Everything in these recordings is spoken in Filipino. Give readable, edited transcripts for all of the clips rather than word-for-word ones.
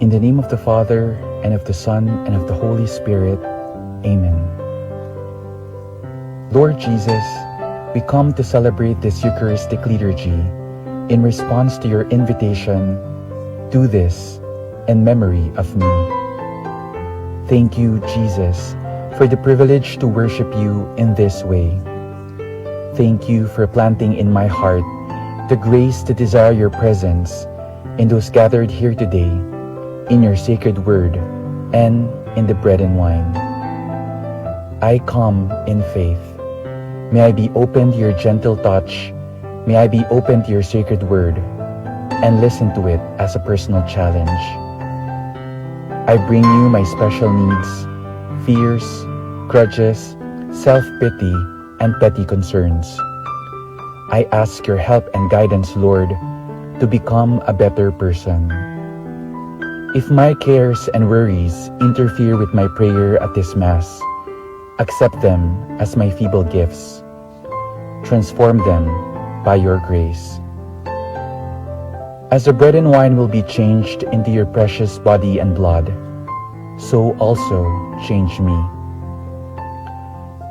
In the name of the Father, and of the Son, and of the Holy Spirit. Amen. Lord Jesus, we come to celebrate this Eucharistic liturgy in response to your invitation, "Do this in memory of me." Thank you, Jesus, for the privilege to worship you in this way. Thank you for planting in my heart the grace to desire your presence in those gathered here today, in your sacred word, and in the bread and wine. I come in faith. May I be open to your gentle touch. May I be open to your sacred word and listen to it as a personal challenge. I bring you my special needs, fears, grudges, self-pity, and petty concerns. I ask your help and guidance, Lord, to become a better person. If my cares and worries interfere with my prayer at this Mass, accept them as my feeble gifts. Transform them by your grace. As the bread and wine will be changed into your precious body and blood, so also change me.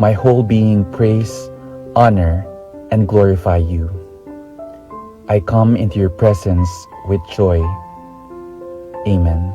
My whole being praise, honor, and glorify you. I come into your presence with joy. Amen.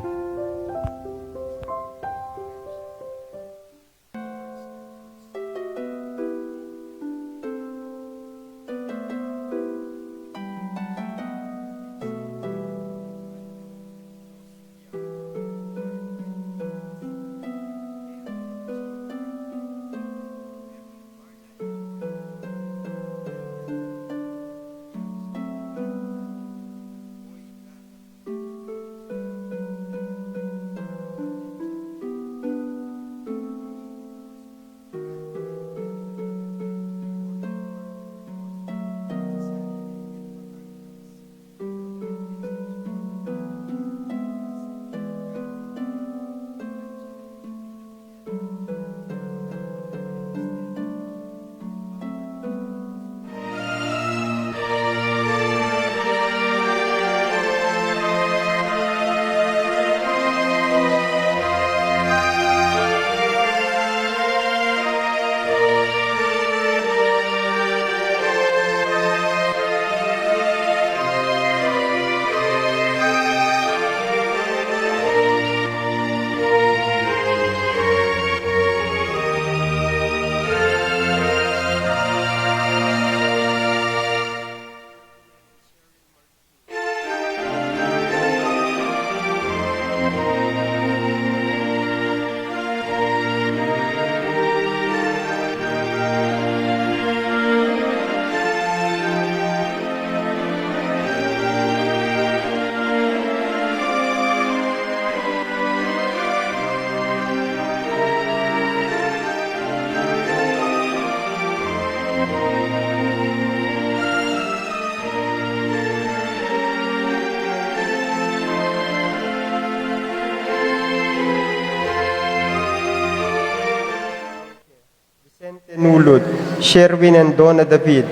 Nulud, Sherwin and Donna David,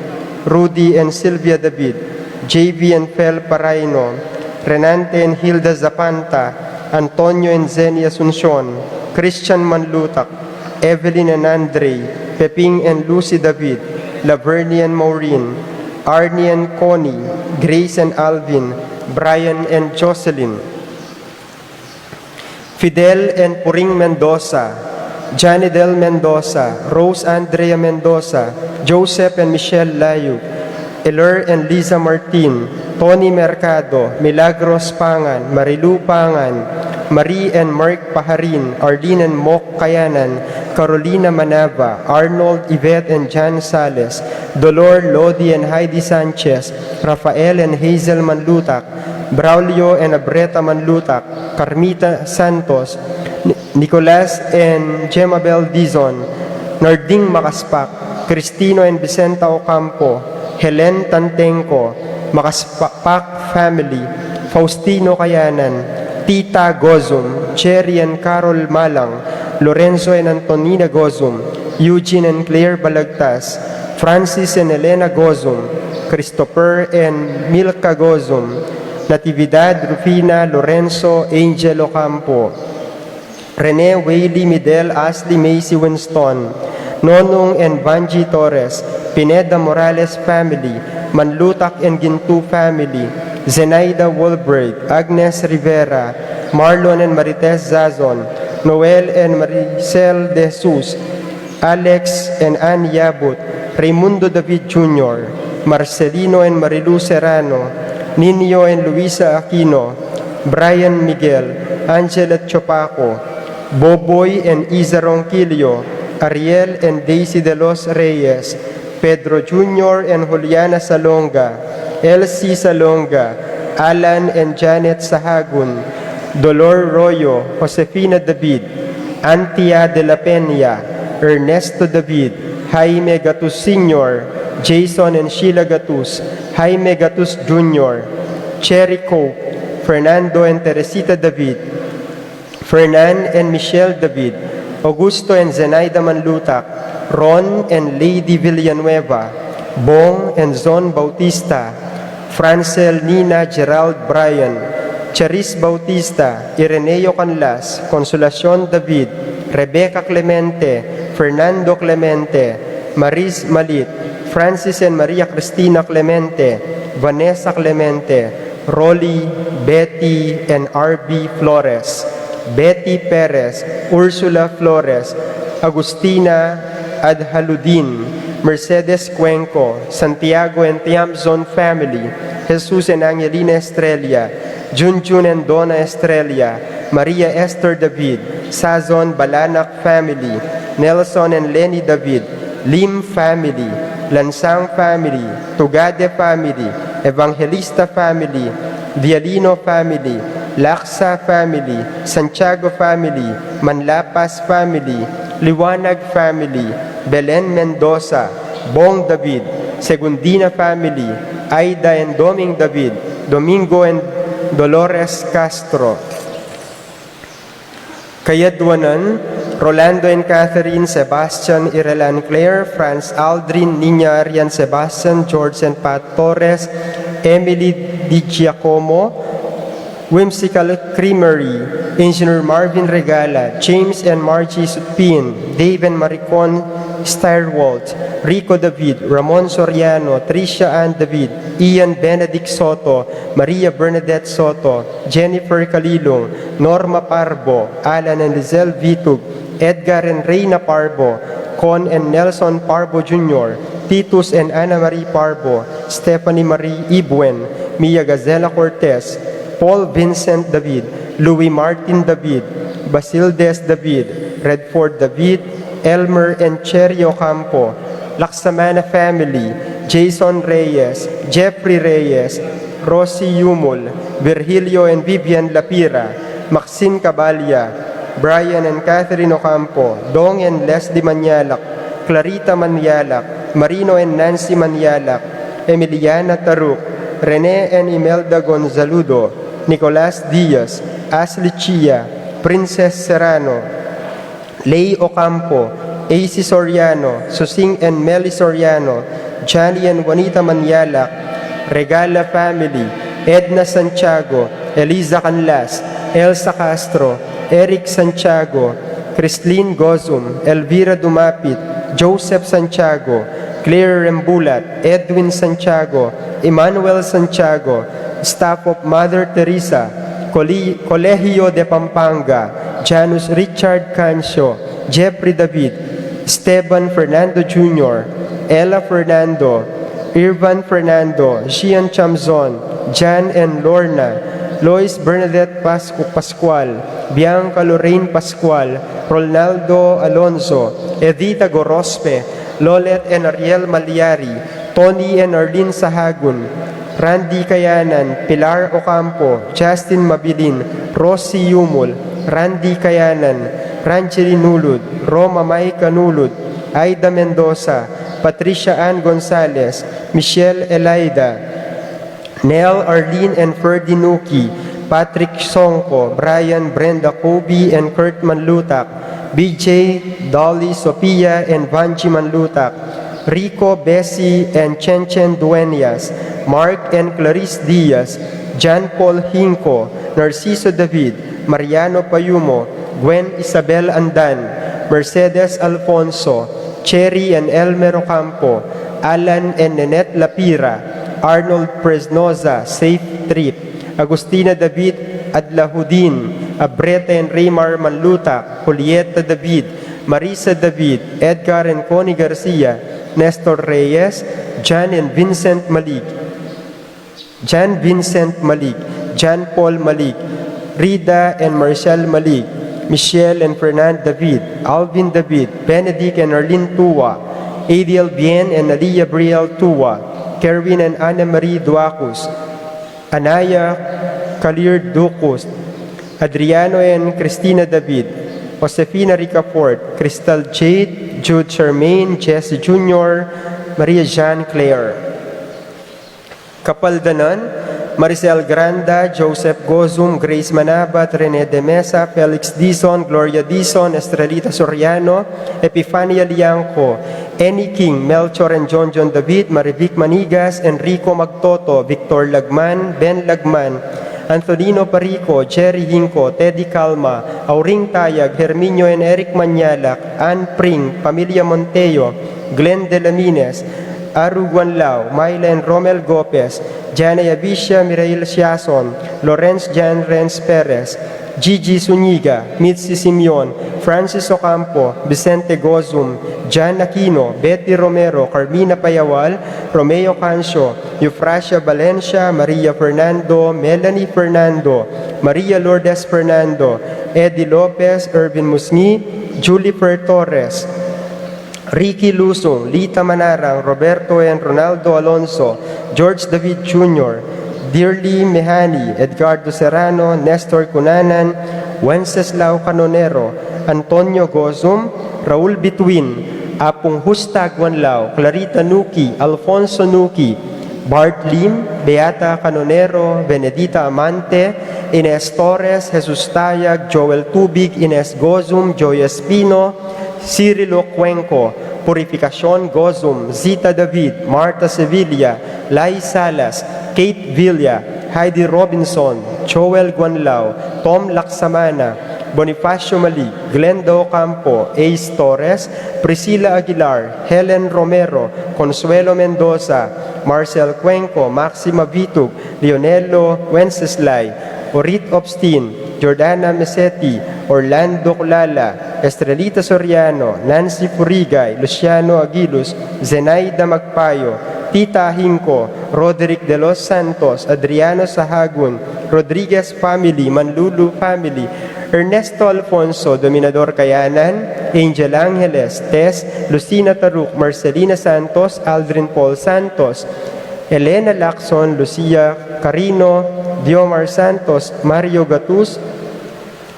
Rudy and Sylvia David, JV and Fel Paraino, Renante and Hilda Zapanta, Antonio and Zenia Asuncion, Christian Manlutak, Evelyn and Andre, Peping and Lucy David, Lavernie and Maureen, Arnie and Connie, Grace and Alvin, Brian and Jocelyn, Fidel and Puring Mendoza, Janidel Mendoza, Rose Andrea Mendoza, Joseph and Michelle Layu, Eler and Liza Martin, Tony Mercado, Milagros Pangan, Marilu Pangan, Marie and Mark Paharin, Arlene and Mok Kayanan, Carolina Manava, Arnold, Yvette and Jan Sales, Dolor, Lodi and Heidi Sanchez, Rafael and Hazel Manlutak, Braulio and Abreta Manlutak, Carmita Santos, Nicolas and Gemabel Dizon, Narding Makaspak, Cristino and Vicenta Ocampo, Helen Tantenco, Makaspak Family, Faustino Kayanan, Tita Gozum, Cherry and Carol Malang, Lorenzo and Antonina Gozum, Eugene and Claire Balagtas, Francis and Elena Gozum, Christopher and Milka Gozum, Natividad Rufina Lorenzo Angel Ocampo, Rene Whaley Midel Ashley Macy Winston, Nonong and Vanji Torres, Pineda Morales family, Manlutak and Gintu family, Zenaida Wolberg, Agnes Rivera, Marlon and Marites Zazon, Noel and Maricel De Jesus, Alex and Ann Yabut, Raimundo David Jr., Marcelino and Marilu Serrano, Nino and Luisa Aquino, Brian Miguel, Angela Chopaco, Boboy and Isa Ronquillo, Ariel and Daisy de los Reyes, Pedro Jr. and Juliana Salonga, Elsie Salonga, Alan and Janet Sahagun, Dolor Royo, Josefina David, Antia de la Peña, Ernesto David, Jaime Gatus Sr., Jason and Sheila Gatus, Jaime Gatus Jr., Cherry Coke, Fernando and Teresita David, Fernan and Michelle David, Augusto and Zenaida Manlutak, Ron and Lady Villanueva, Bong and Zon Bautista, Francel Nina Gerald Bryan, Charis Bautista, Ireneo Canlas, Consolacion David, Rebecca Clemente, Fernando Clemente, Maris Malit, Francis and Maria Cristina Clemente, Vanessa Clemente, Rolly, Betty, and R.B. Flores, Betty Perez, Ursula Flores, Agustina Adhaludin, Mercedes Cuenco, Santiago and Tiamzon family, Jesus and Angelina Estrella, Junjun and Donna Estrella, Maria Esther David, Sazon Balanak family, Nelson and Lenny David, Lim family, Lansang family, Tugade family, Evangelista family, Dialino family, Laksa family, Santiago family, Manlapas family, Liwanag family, Belen Mendoza, Bong David, Segundina family, Aida and Doming David, Domingo and Dolores Castro. Kayadwanan, Rolando and Catherine, Sebastian, Irelan Claire, Franz Aldrin, Nina Arian Sebastian, George and Pat Torres, Emily Di Giacomo, Whimsical Creamery, Engineer Marvin Regala, James and Margie Supin, Dave and Maricon Styrwalt, Rico David, Ramon Soriano, Tricia Ann David, Ian Benedict Soto, Maria Bernadette Soto, Jennifer Calilong, Norma Parbo, Alan and Lizelle Vitug, Edgar and Reyna Parbo, Con and Nelson Parbo Jr., Titus and Ana Marie Parbo, Stephanie Marie Ibuen, Mia Gazela Cortez, Paul Vincent David, Louis Martin David, Basildes David, Redford David, Elmer and Cherry Ocampo, Laksamana family, Jason Reyes, Jeffrey Reyes, Rosie Yumul, Virgilio and Vivian Lapira, Maxine Cabalya, Brian and Catherine Ocampo, Dong and Leslie Manyalak, Clarita Manyalak, Marino and Nancy Manyalak, Emiliana Taruk, Rene and Imelda Gonzaludo, Nicolas Diaz, Ashley Chia, Princess Serrano, Lay Ocampo, AC Soriano, Susing and Meli Soriano, Johnny and Juanita Manyalak, Regala family, Edna Santiago, Eliza Canlas, Elsa Castro, Eric Santiago, Christine Gozum, Elvira Dumapit, Joseph Santiago, Claire Rembulat, Edwin Santiago, Emmanuel Santiago, staff of Mother Teresa, Colegio de Pampanga, Janus Richard Cancio, Jeffrey David, Esteban Fernando Jr., Ella Fernando, Irvan Fernando, Gian Chamzon, Jan and Lorna, Lois Bernadette Pascual, Bianca Lorraine Pascual, Ronaldo Alonso, Edita Gorospe, Lolet and Ariel Maliari, Tony and Arlene Sahagun, Randy Kayanan, Pilar Ocampo, Justin Mabilin, Rosie Yumul, Randy Kayanan, Ranjeli Nulud, Roma May Canulud, Aida Mendoza, Patricia Ann Gonzalez, Michelle Elaida, Nell Arlene and Ferdy Nuki, Patrick Songko, Brian, Brenda Kobe and Kurt Manlutak, BJ, Dolly, Sophia and Vanji Manlutak, Rico, Bessie and Chen Dueñas, Mark and Clarice Diaz, John Paul Hinco, Narciso David, Mariano Payumo, Gwen Isabel Andan, Mercedes Alfonso, Cherry and Elmer Ocampo, Alan and Nenette Lapira, Arnold Presnoza, Safe Trip, Agustina David Adlahudin, Abreta and Raymar Manluta, Julieta David, Marisa David, Edgar and Connie Garcia, Nestor Reyes, John and Vincent Malik, John Vincent Malik, John Paul Malik, Rida and Marcel Malik, Michelle and Fernand David, Alvin David, Benedict and Arlene Tua, Adiel Bien and Nadia Briel Tua, Kerwin and Ana Marie Duacus, Anaya Kalir Ducus, Adriano and Cristina David, Josefina Ricafort, Crystal Jade, Jude Charmaine, Jesse Jr., Maria Jean Claire. Kapaldanan, Maricel Granda, Joseph Gozum, Grace Manabat, Rene de Mesa, Felix Dizon, Gloria Dizon, Estrelita Soriano, Epifania Liangco, Annie King, Melchor and John David, Marivic Manigas, Enrico Magtoto, Victor Lagman, Ben Lagman, Antonino Parico, Jerry Hinco, Teddy Calma, Auring Tayag, Herminio and Eric Manyalak, Ann Pring, Pamilya Monteo, Glenn Delamines, Aru Guanlao, Myla and Romel Gopez, Jana Yavisha, Mirail Siason, Lorenz Jan Renz Perez, Gigi Zuniga, Mitzi Simeon, Francis Ocampo, Vicente Gozum, Jan Aquino, Betty Romero, Carmina Payawal, Romeo Cancio, Eufrasia Valencia, Maria Fernando, Melanie Fernando, Maria Lourdes Fernando, Eddie Lopez, Irvin Musni, Julie Per Torres, Ricky Lusong, Lita Manarang, Roberto and Ronaldo Alonso, George David Jr., Dearly Mehani, Edgardo Serrano, Nestor Cunanan, Wenceslao Canonero, Antonio Gozum, Raul Bituin, Apong Husta Guanlao, Clarita Nuki, Alfonso Nuki, Bart Lim, Beata Canonero, Benedita Amante, Ines Torres, Jesus Tayag, Joel Tubig, Ines Gozum, Joy Espino, Cirilo Cuenco, Purificacion Gozum, Zita David, Marta Sevilla, Lai Salas, Kate Villa, Heidi Robinson, Joel Guanlao, Tom Laksamana, Bonifacio Mali, Glenda Ocampo, Ace Torres, Priscilla Aguilar, Helen Romero, Consuelo Mendoza, Marcel Cuenco, Maxima Vitug, Leonelo Wenceslay, Orit Obstin, Jordana Mesetti, Orlando Colala, Estrelita Soriano, Nancy Purigay, Luciano Aguilus, Zenaida Magpayo, Tita Hinco, Roderick de los Santos, Adriano Sahagun, Rodriguez Family, Manlulu Family, Ernesto Alfonso, Dominador Kayanan, Angel Angeles, Tess, Lucina Taruk, Marcelina Santos, Aldrin Paul Santos, Elena Lacson, Lucia Carino, Diomar Santos, Mario Gatus,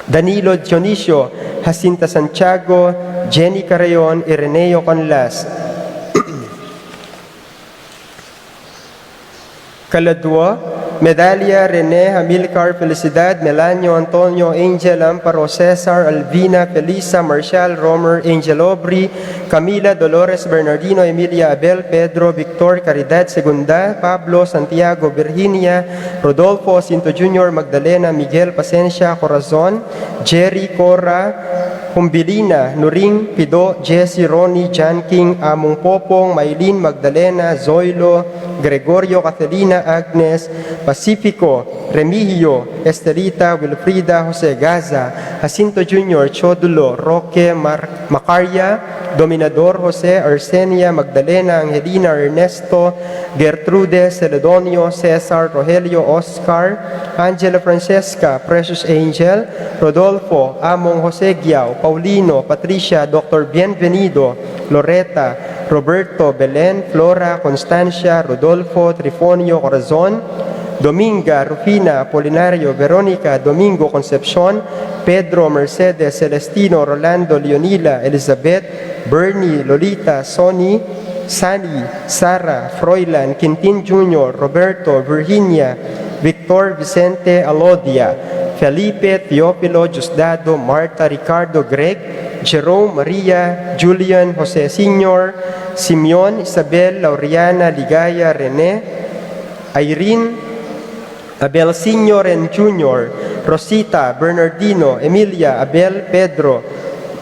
Danilo Dionisio, Jacinta Santiago, Jenny Carayon, Ireneo Conlas. Kaladua, Medalia Rene Hamilcar Felicidad, Melanio Antonio, Angel Amparo, Cesar, Alvina, Felisa, Marcial, Romer, Angel Aubrey, Camila, Dolores, Bernardino, Emilia, Abel, Pedro, Victor, Caridad Segunda, Pablo, Santiago, Virginia, Rodolfo, Cinto Jr., Magdalena, Miguel, Pasencia, Corazon, Jerry, Cora, Humbilina, Nuring, Pido, Jesse, Ronnie, John King, Among Popong, Maylin, Magdalena, Zoilo, Gregorio, Catalina, Agnes, Pacifico, Remigio, Estelita, Wilfrida, Jose Gaza, Jacinto Jr., Chodulo, Roque, Macaria, Dominador, Jose, Arsenia, Magdalena, Angelina, Ernesto, Gertrude, Celedonio, Cesar, Rogelio, Oscar, Angela Francesca, Precious Angel, Rodolfo, Among Jose Giao, Paulino, Patricia, Dr. Bienvenido, Loretta, Roberto, Belen, Flora, Constancia, Rodolfo, Trifonio, Corazon, Dominga, Rufina, Apolinario, Veronica, Domingo, Concepcion, Pedro, Mercedes, Celestino, Rolando, Leonila, Elizabeth, Bernie, Lolita, Sonny, Sally, Sara, Froilan, Quintin Jr., Roberto, Virginia, Victor, Vicente, Alodia, Felipe, Teofilo, Diosdado, Marta, Ricardo, Greg, Jerome, Maria, Julian, Jose Sr., Simeon, Isabel, Lauriana, Ligaya, Rene, Irene, Abel Sr. and Jr., Rosita, Bernardino, Emilia, Abel, Pedro,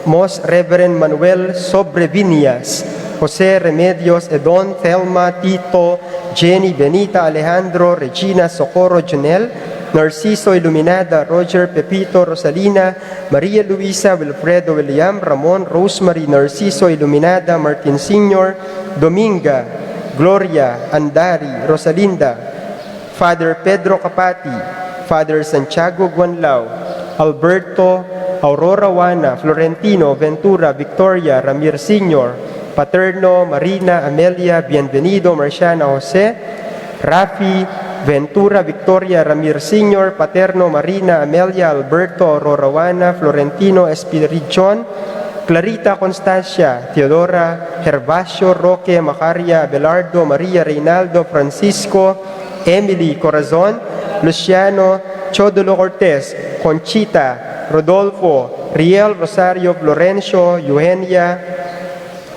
Most Reverend Manuel Sobreviñas, Jose Remedios, Edon, Thelma, Tito, Jenny, Benita, Alejandro, Regina, Socorro, Junel, Narciso, Iluminada, Roger, Pepito, Rosalina, Maria Luisa, Wilfredo, William, Ramon, Rosemary, Narciso, Iluminada, Martin Sr., Dominga, Gloria, Andari, Rosalinda, Father Pedro Capati, Father Santiago Guanlao, Alberto, Aurora Juana, Florentino, Ventura, Victoria, Ramir Sr., Paterno, Marina, Amelia, Bienvenido, Marciana Jose, Rafi, Ventura, Victoria, Ramir Sr., Paterno, Marina, Amelia, Alberto, Aurora Juana, Florentino, Espirichon, Clarita Constancia, Teodora, Gervasio, Roque, Macaria, Abelardo, Maria, Reynaldo, Francisco, Emily Corazon, Luciano, Chodolo Cortez, Conchita, Rodolfo, Riel, Rosario, Florencio, Eugenia,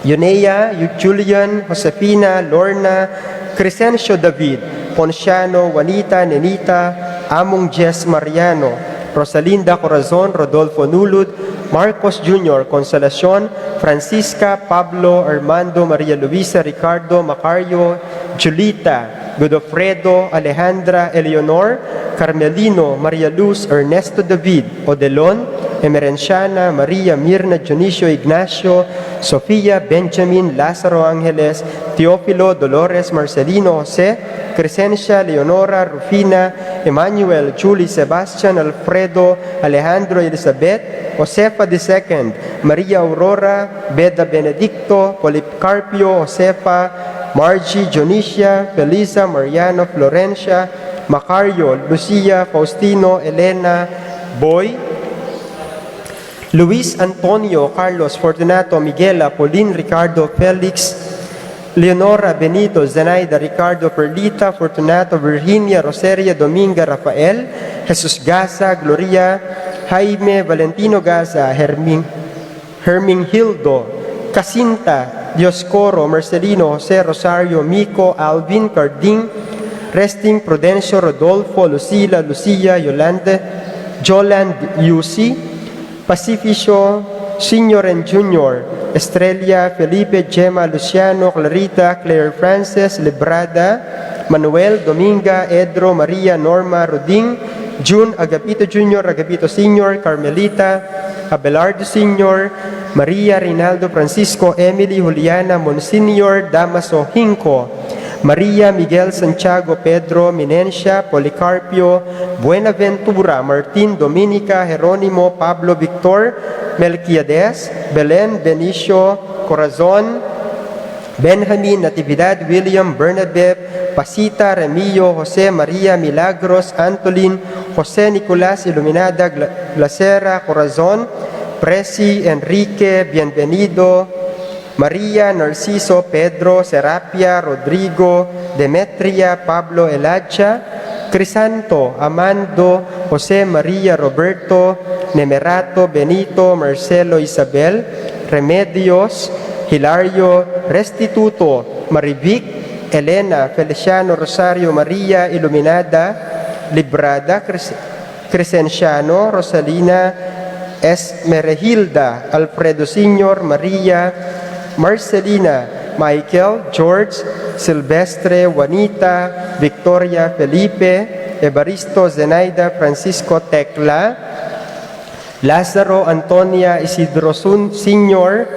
Yunea, Julian, Josefina, Lorna, Crescencio David, Ponciano, Juanita, Nenita, Among Jess Mariano, Rosalinda Corazon, Rodolfo Nulud, Marcos Jr., Consolacion, Francisca, Pablo, Armando, Maria Luisa, Ricardo, Macario, Julita, Godofredo, Alejandra, Eleonor, Carmelino, Maria Luz, Ernesto David, Odelon, Emerenciana, Maria, Mirna, Dionisio, Ignacio, Sofia, Benjamin, Lázaro Angeles, Teófilo, Dolores, Marcelino, Jose, Crescencia, Leonora, Rufina, Emmanuel, Julie, Sebastian, Alfredo, Alejandro, Elizabeth, Josefa II, Maria Aurora, Beda Benedicto, Policarpio, Josefa, Margie, Dionisia, Felisa, Mariano, Florencia, Macario, Lucia, Faustino, Elena, Boy, Luis Antonio, Carlos, Fortunato, Miguela, Pauline, Ricardo, Felix, Leonora, Benito, Zenaida, Ricardo, Perlita, Fortunato, Virginia, Rosaria, Dominga, Rafael, Jesus Gaza, Gloria, Jaime, Valentino Gaza, Hermingildo, Casinta, Dioscoro, Marcelino, Jose, Rosario, Mico, Alvin, Carding, Resting, Prudencio, Rodolfo, Lucila, Lucia, Yolanda, Joland, Yusi, Pacificio, Senior and Junior, Estrella, Felipe, Gemma, Luciano, Clarita, Claire Frances, Librada, Manuel, Dominga, Edro, Maria, Norma, Roding, June, Agapito Junior, Agapito Senior, Carmelita, Abelardo Senior, Maria, Reynaldo, Francisco, Emily, Juliana, Monsignor, Damaso, Hinco, Maria, Miguel, Santiago, Pedro, Minencia, Policarpio, Buenaventura, Martin, Dominica, Jerónimo, Pablo, Victor, Melquiades, Belen, Benicio, Corazon, Benjamin, Natividad, William, Bernabé, Pasita, Remillo, Jose, Maria, Milagros, Antolin, Jose Nicolas, Iluminada, Glacera, Corazon, Presi, Enrique, Bienvenido, Maria, Narciso, Pedro, Serapia, Rodrigo, Demetria, Pablo, Elijah, Crisanto, Amando, Jose Maria, Roberto, Nemerato, Benito, Marcelo, Isabel, Remedios, Hilario, Restituto, Marivic, Elena, Feliciano, Rosario, Maria, Iluminada, Librada, Crescenciano, Rosalina, Esmerehilda, Alfredo Senior, Maria, Marcelina, Michael, George, Silvestre, Juanita, Victoria, Felipe, Evaristo, Zenaida, Francisco, Tecla, Lázaro, Antonia, Isidro Senior,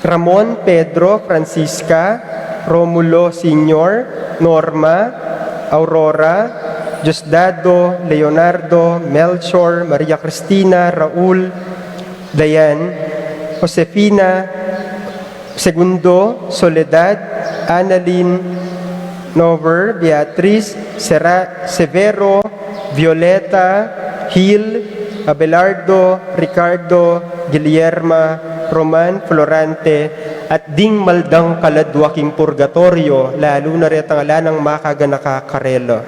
Ramon, Pedro, Francisca, Romulo Senior, Norma, Aurora, Diosdado, Leonardo, Melchor, Maria Cristina, Raul, Dayan, Josefina, Segundo, Soledad, Annalyn, Nover, Beatriz, Severo, Violeta, Gil, Abelardo, Ricardo, Guillerma, Roman, Florante, at ding maldang kaladwaking purgatorio, lalo na rin ang alanang makaganaka karelo.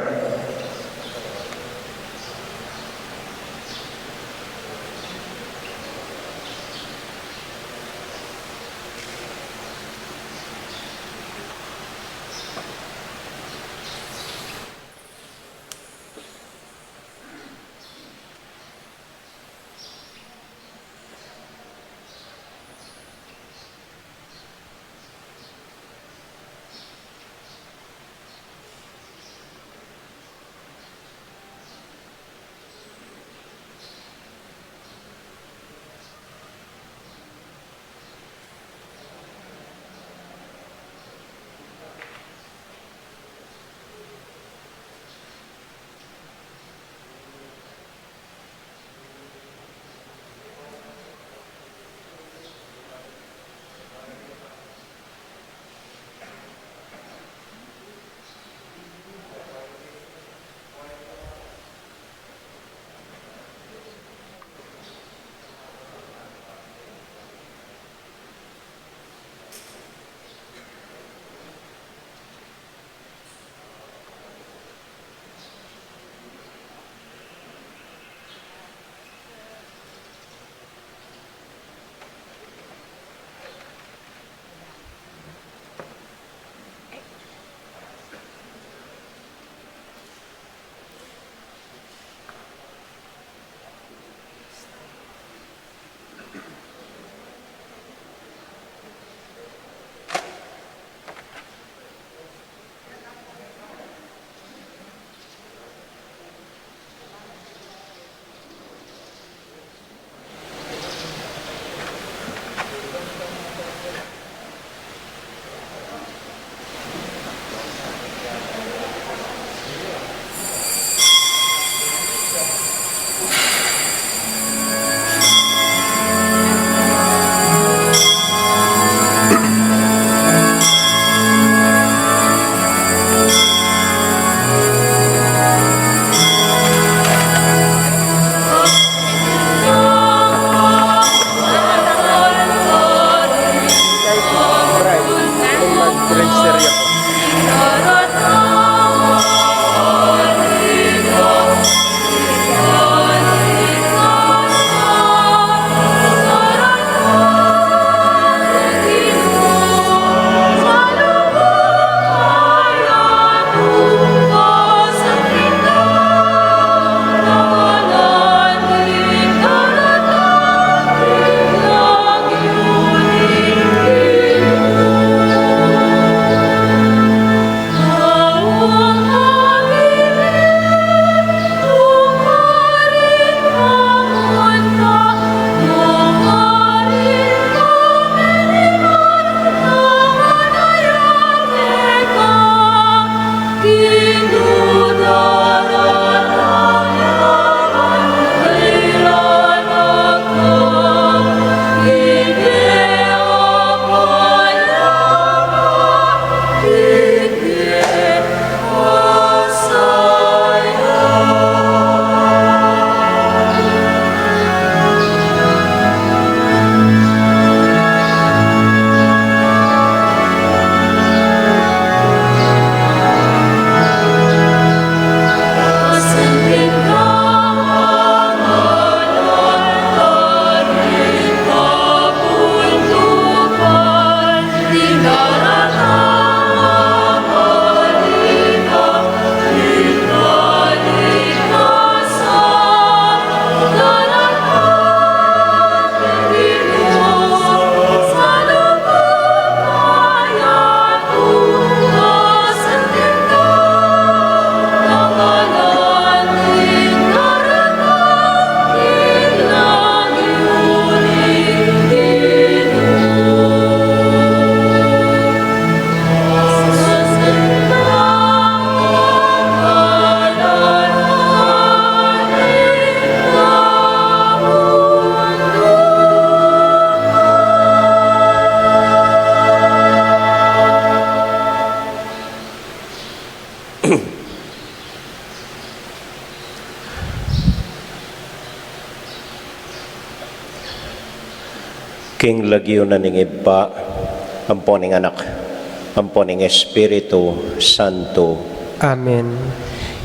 Renseria po. King lagyo na ning iba, amponing anak, amponing Espiritu Santo. Amen.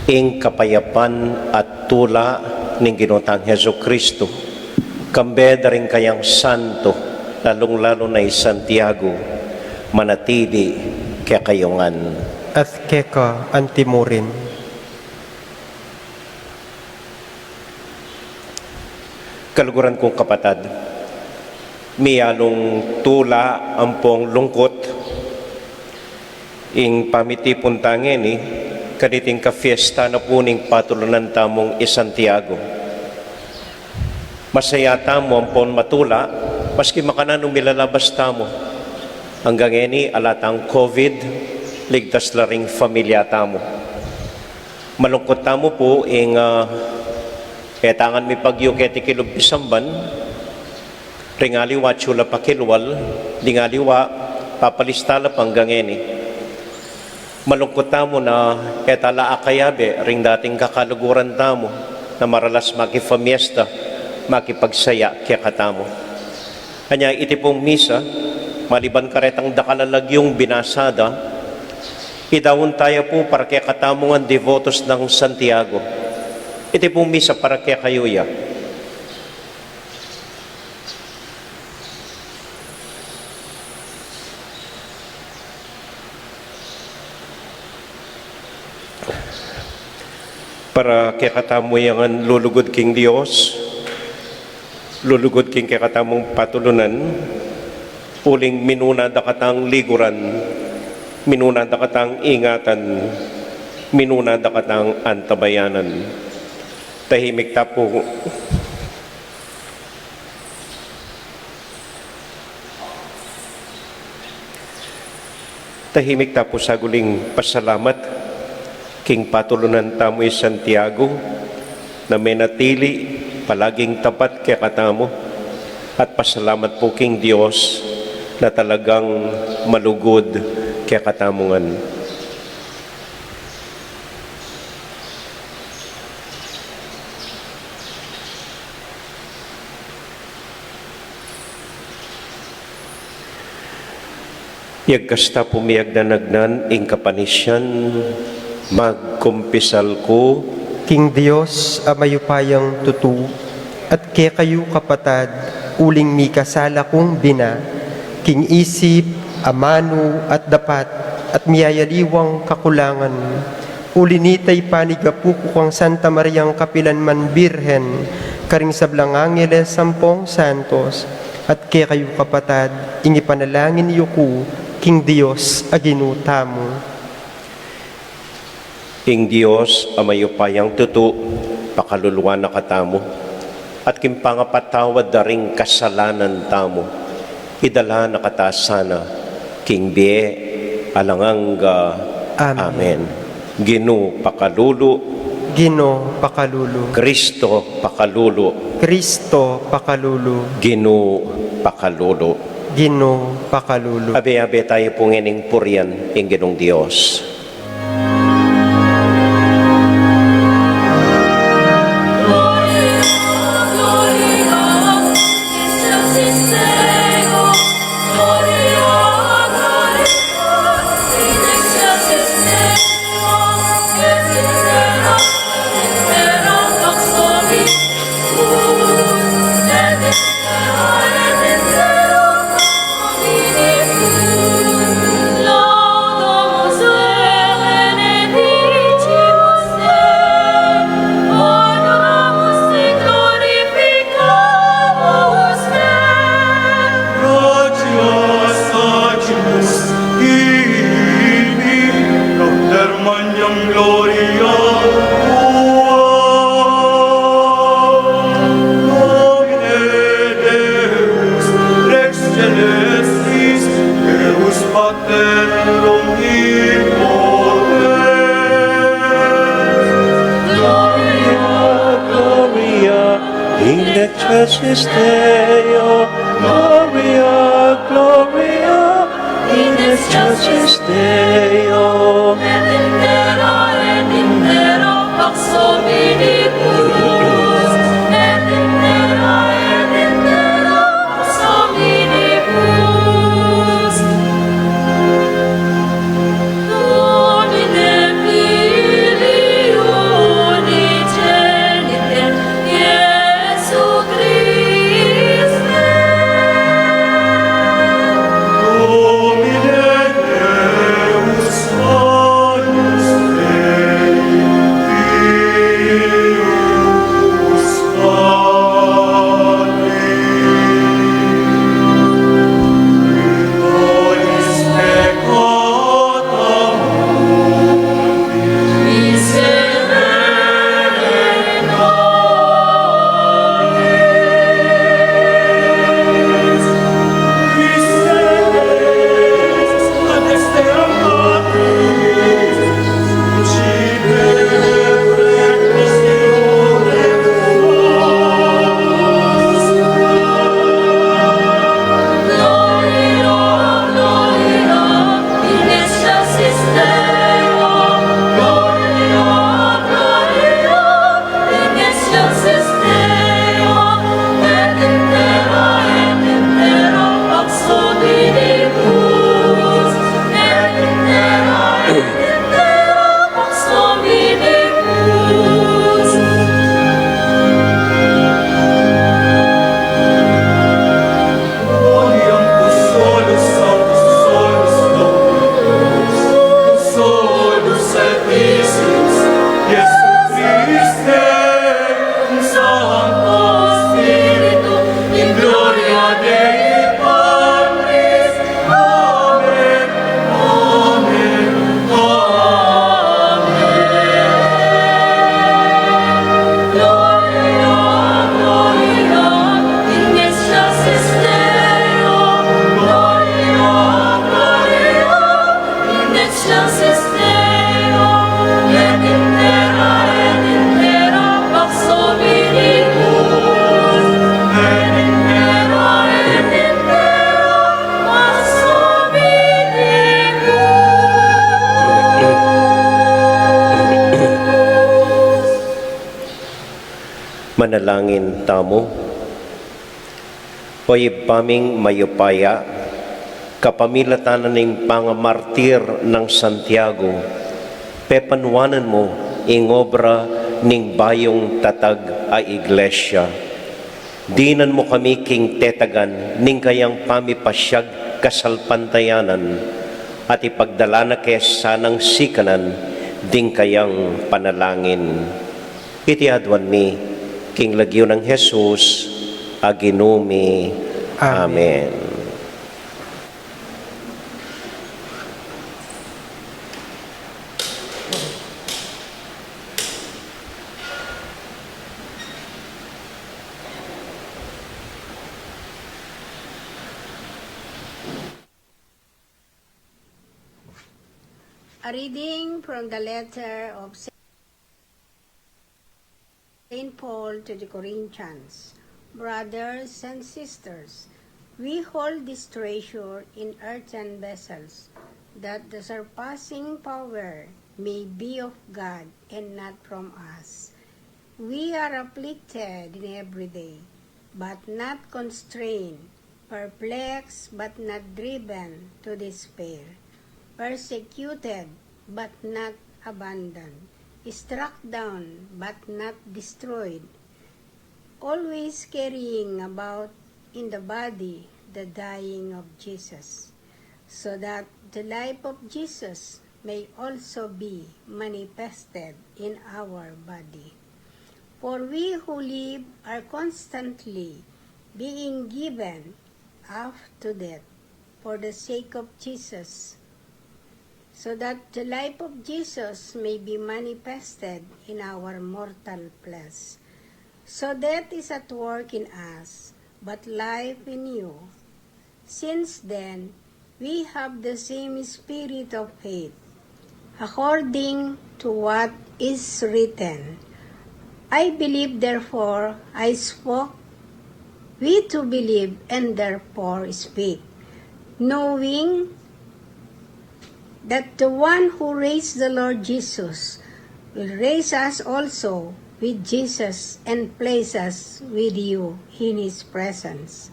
Ing kapayapan at tula ning Ginotang Hesus Kristo, kambeda rin kayang santo, lalong-lalo na Santiago, manatili kaya kayongan. At keka antimurin. Kaluguran kong kapatad, miyalong tula ampong lungkot ing pamiti puntangin kaniting ka fiesta na puning patulunan tamong Santiago. Masaya tamo ampon matula maski makananong milalabas tamo hanggang eni alatang COVID ligtas la ring familia tamo. Malungkot tamo po ing tangan mi pagyo keti kilub isamban ringaliwa chula pakilwal, dingaliwa papalistala panggangeni. Malungkot tamo na etala akayabe ring dating kakaluguran tamo na maralas makifamiesta, makipagsaya kaya katamo. Kanya iti pong misa, maliban karetang dakalalagyong binasada, idawon tayo po para kaya katamo ang devotos ng Santiago. Iti pong misa para kaya kayuya. Para kaya katamo yung lulugod king Diyos, lulugod king kaya katamong patulunan, uling minuna da katang liguran, minuna da katang ingatan, minuna da katang antabayanan. Tahimik tapo. Tahimik tapo sa guling pasalamat king patulunan tamo'y Santiago na may natili palaging tapat kaya katamo at pasalamat po king Diyos na talagang malugod kaya katamungan. Yagkasta pumiyag na nagnan, ing kapanisyan, magkumpisal ko, King Dios a mayupayang tutu, at kaya kayo kapatad, uling mi kasala kong bina, king isip, amano at dapat, at miyayaliwang kakulangan. Ulinitay panigapu ko kang Santa Mariang Kapilanman Birhen, karing sablang angeles sampung santos, at kaya kayo kapatad, ingipanalangin iyo ko, King Dios aginuta mo. ing Diyos amayupayang tutu, pakaluluwa na katamo, at kimpangapatawad da ring kasalanan tamo, idala na katasana, king bie, alanganga, Amen. Amen. Ginu pakalulu, Gino pakalulu, Kristo pakalulu, Kristo pakalulu, Ginu pakalulu. Gino pakalulu. Abe-abe tayo pong ining purian, ing Ginong Diyos. Excelsis Deo, Gloria, Gloria, in excelsis Deo. Et intera pax hominibus, et intera pax hominibus. Domine Filii unigenite, Iesu Christe. Domine Deus Agnus Dei, Filius Patri, Virgonis peccata mundi, Miserere nobis. Misereris ad exterum Patris, uccipe requisione Gloria, Gloria, in excelsis Deo. Gloria, Gloria, in excelsis Deo. Et intera pax hominibus. Et intera pax hominibus. Odium tu solus sanctus, solus Dominus, tu solus Sanctissimus, Iesu Christe, in Sancto Spiritu, in gloria Dei Patris. Amen, Amen, Gloria, Gloria, in excelsis Deo. Gloria, Gloria, in excelsis Deo. Et intera pax hominibus. Et intera pax hominibus. Manalangin tamo. Hoy paming mayupaya, kapamilatan ng pangamartir ng Santiago, pepanuanan mo ing obra ning bayong tatag ay iglesia. Dinan mo kami king tetagan ning kayang pamipasyag kasalpantayanan at ipagdala na sanang sikanan ding kayang panalangin. Iti adwan mi king lagyo ng Jesus aginumi. Amen. A reading from the letter of St. Paul to the Corinthians. Brothers and sisters, we hold this treasure in earthen vessels, that the surpassing power may be of God and not from us. We are afflicted in every day, but not constrained, perplexed, but not driven to despair, persecuted, but not abandoned, struck down, but not destroyed, always carrying about in the body the dying of Jesus, so that the life of Jesus may also be manifested in our body. For we who live are constantly being given up to death for the sake of Jesus, so that the life of Jesus may be manifested in our mortal flesh. So death is at work in us, but life in you. Since then, we have the same spirit of faith, according to what is written. I believe, therefore I spoke. We too believe, and therefore speak, knowing that the one who raised the Lord Jesus will raise us also with Jesus and place us with you in his presence.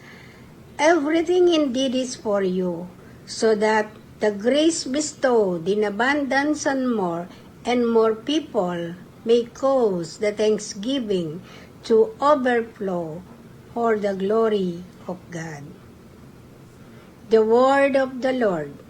Everything indeed is for you, so that the grace bestowed in abundance on more and more people may cause the thanksgiving to overflow for the glory of God. The word of the Lord.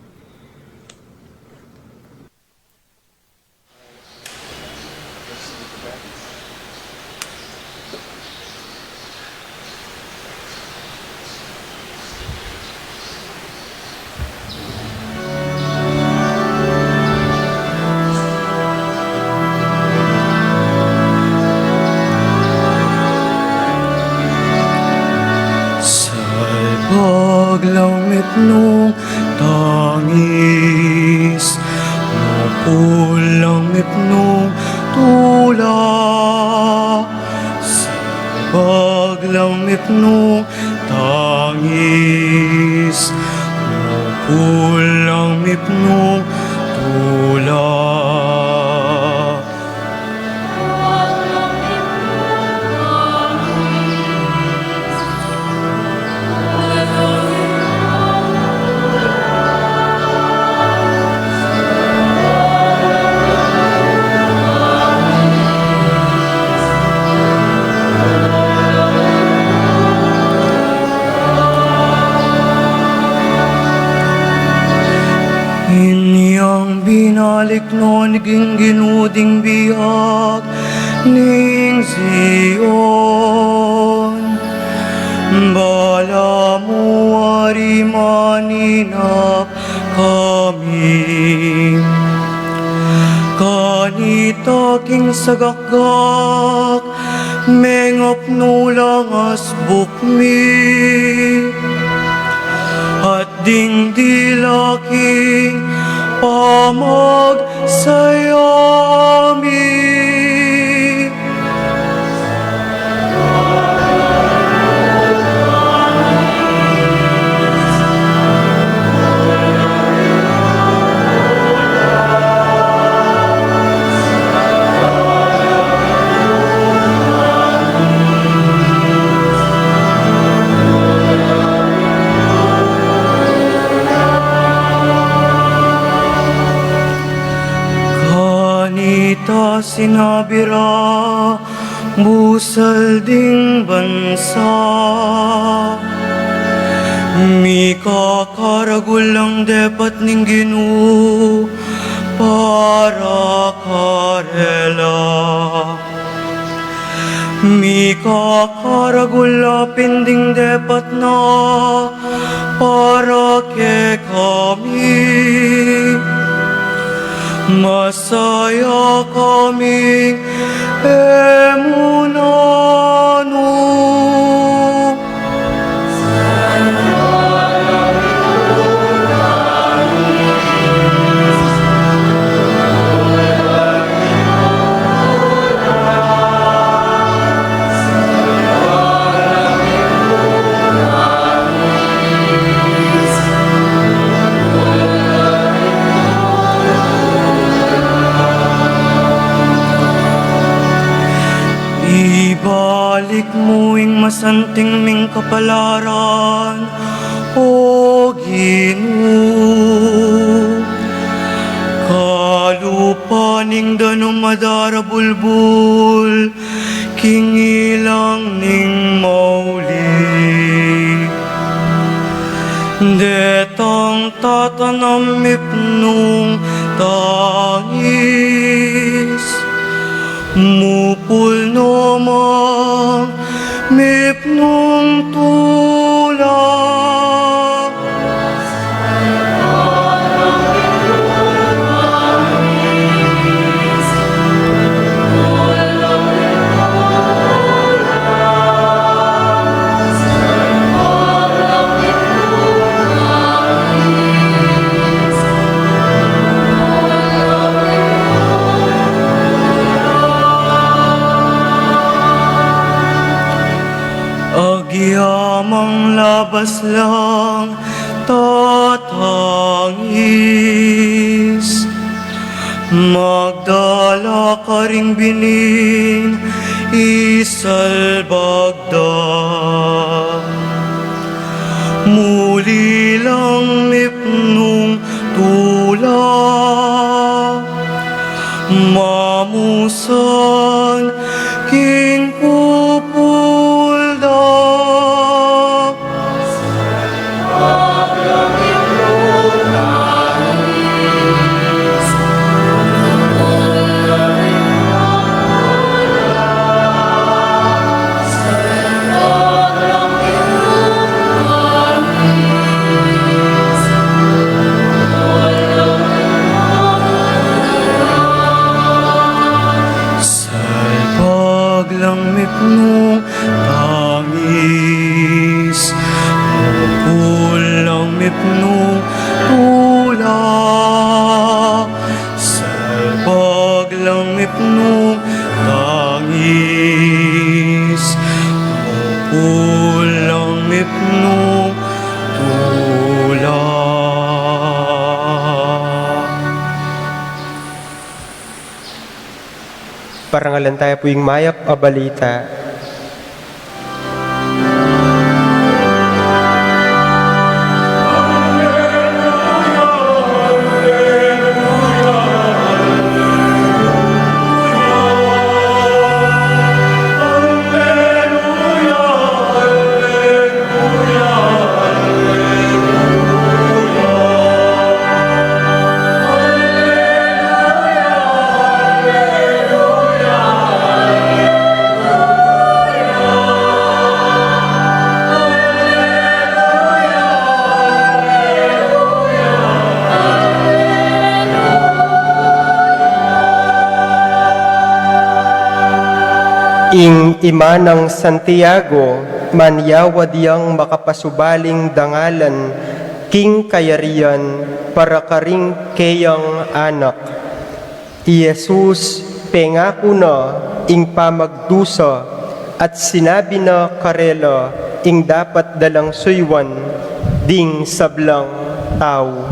Paglangit nung tangis, mapulangit nung tula. Sa paglangit nung tangis, mapulangit nung tula. Inyang binalik no naging ginuding bihag ning Zion. Bala mo ari maninap kami, kanita king sagakgak mengop nulang asbuk mi. At ding dilaking pamag sayami. ita sinabira, busal ding bansa. Mika karagulang dapat ning Ginoo para karela. Mika karagula pinding dapat na para ke kami. Masaya kaming emunano. Ibalik mo ing masanting ming kapalaran, O Ginoo. Kalupaning danong madara bulbul, kingilang ning mauli. Detang tatanam mipnong tangis, mupul namang mipnong tulak. Agyamang labas lang tatangis, magdala ka ring binin isalbagda. Muli lang mipnong tulak, mamusan king pupulda. Lang mipnong tangis, mupul lang mipnong tulak. Salbag lang mipnong tangis, mupul lang mipnong tulak. Parangalan tayo po yung mayap a balita. Ing ima ng Santiago, manyawa diyang makapasubaling dangalan, king kayarian, para karing kayang anak. Jesus, pengako na, ing pamagdusa, at sinabi na karela, ing dapat dalang suywan, ding sablang tao.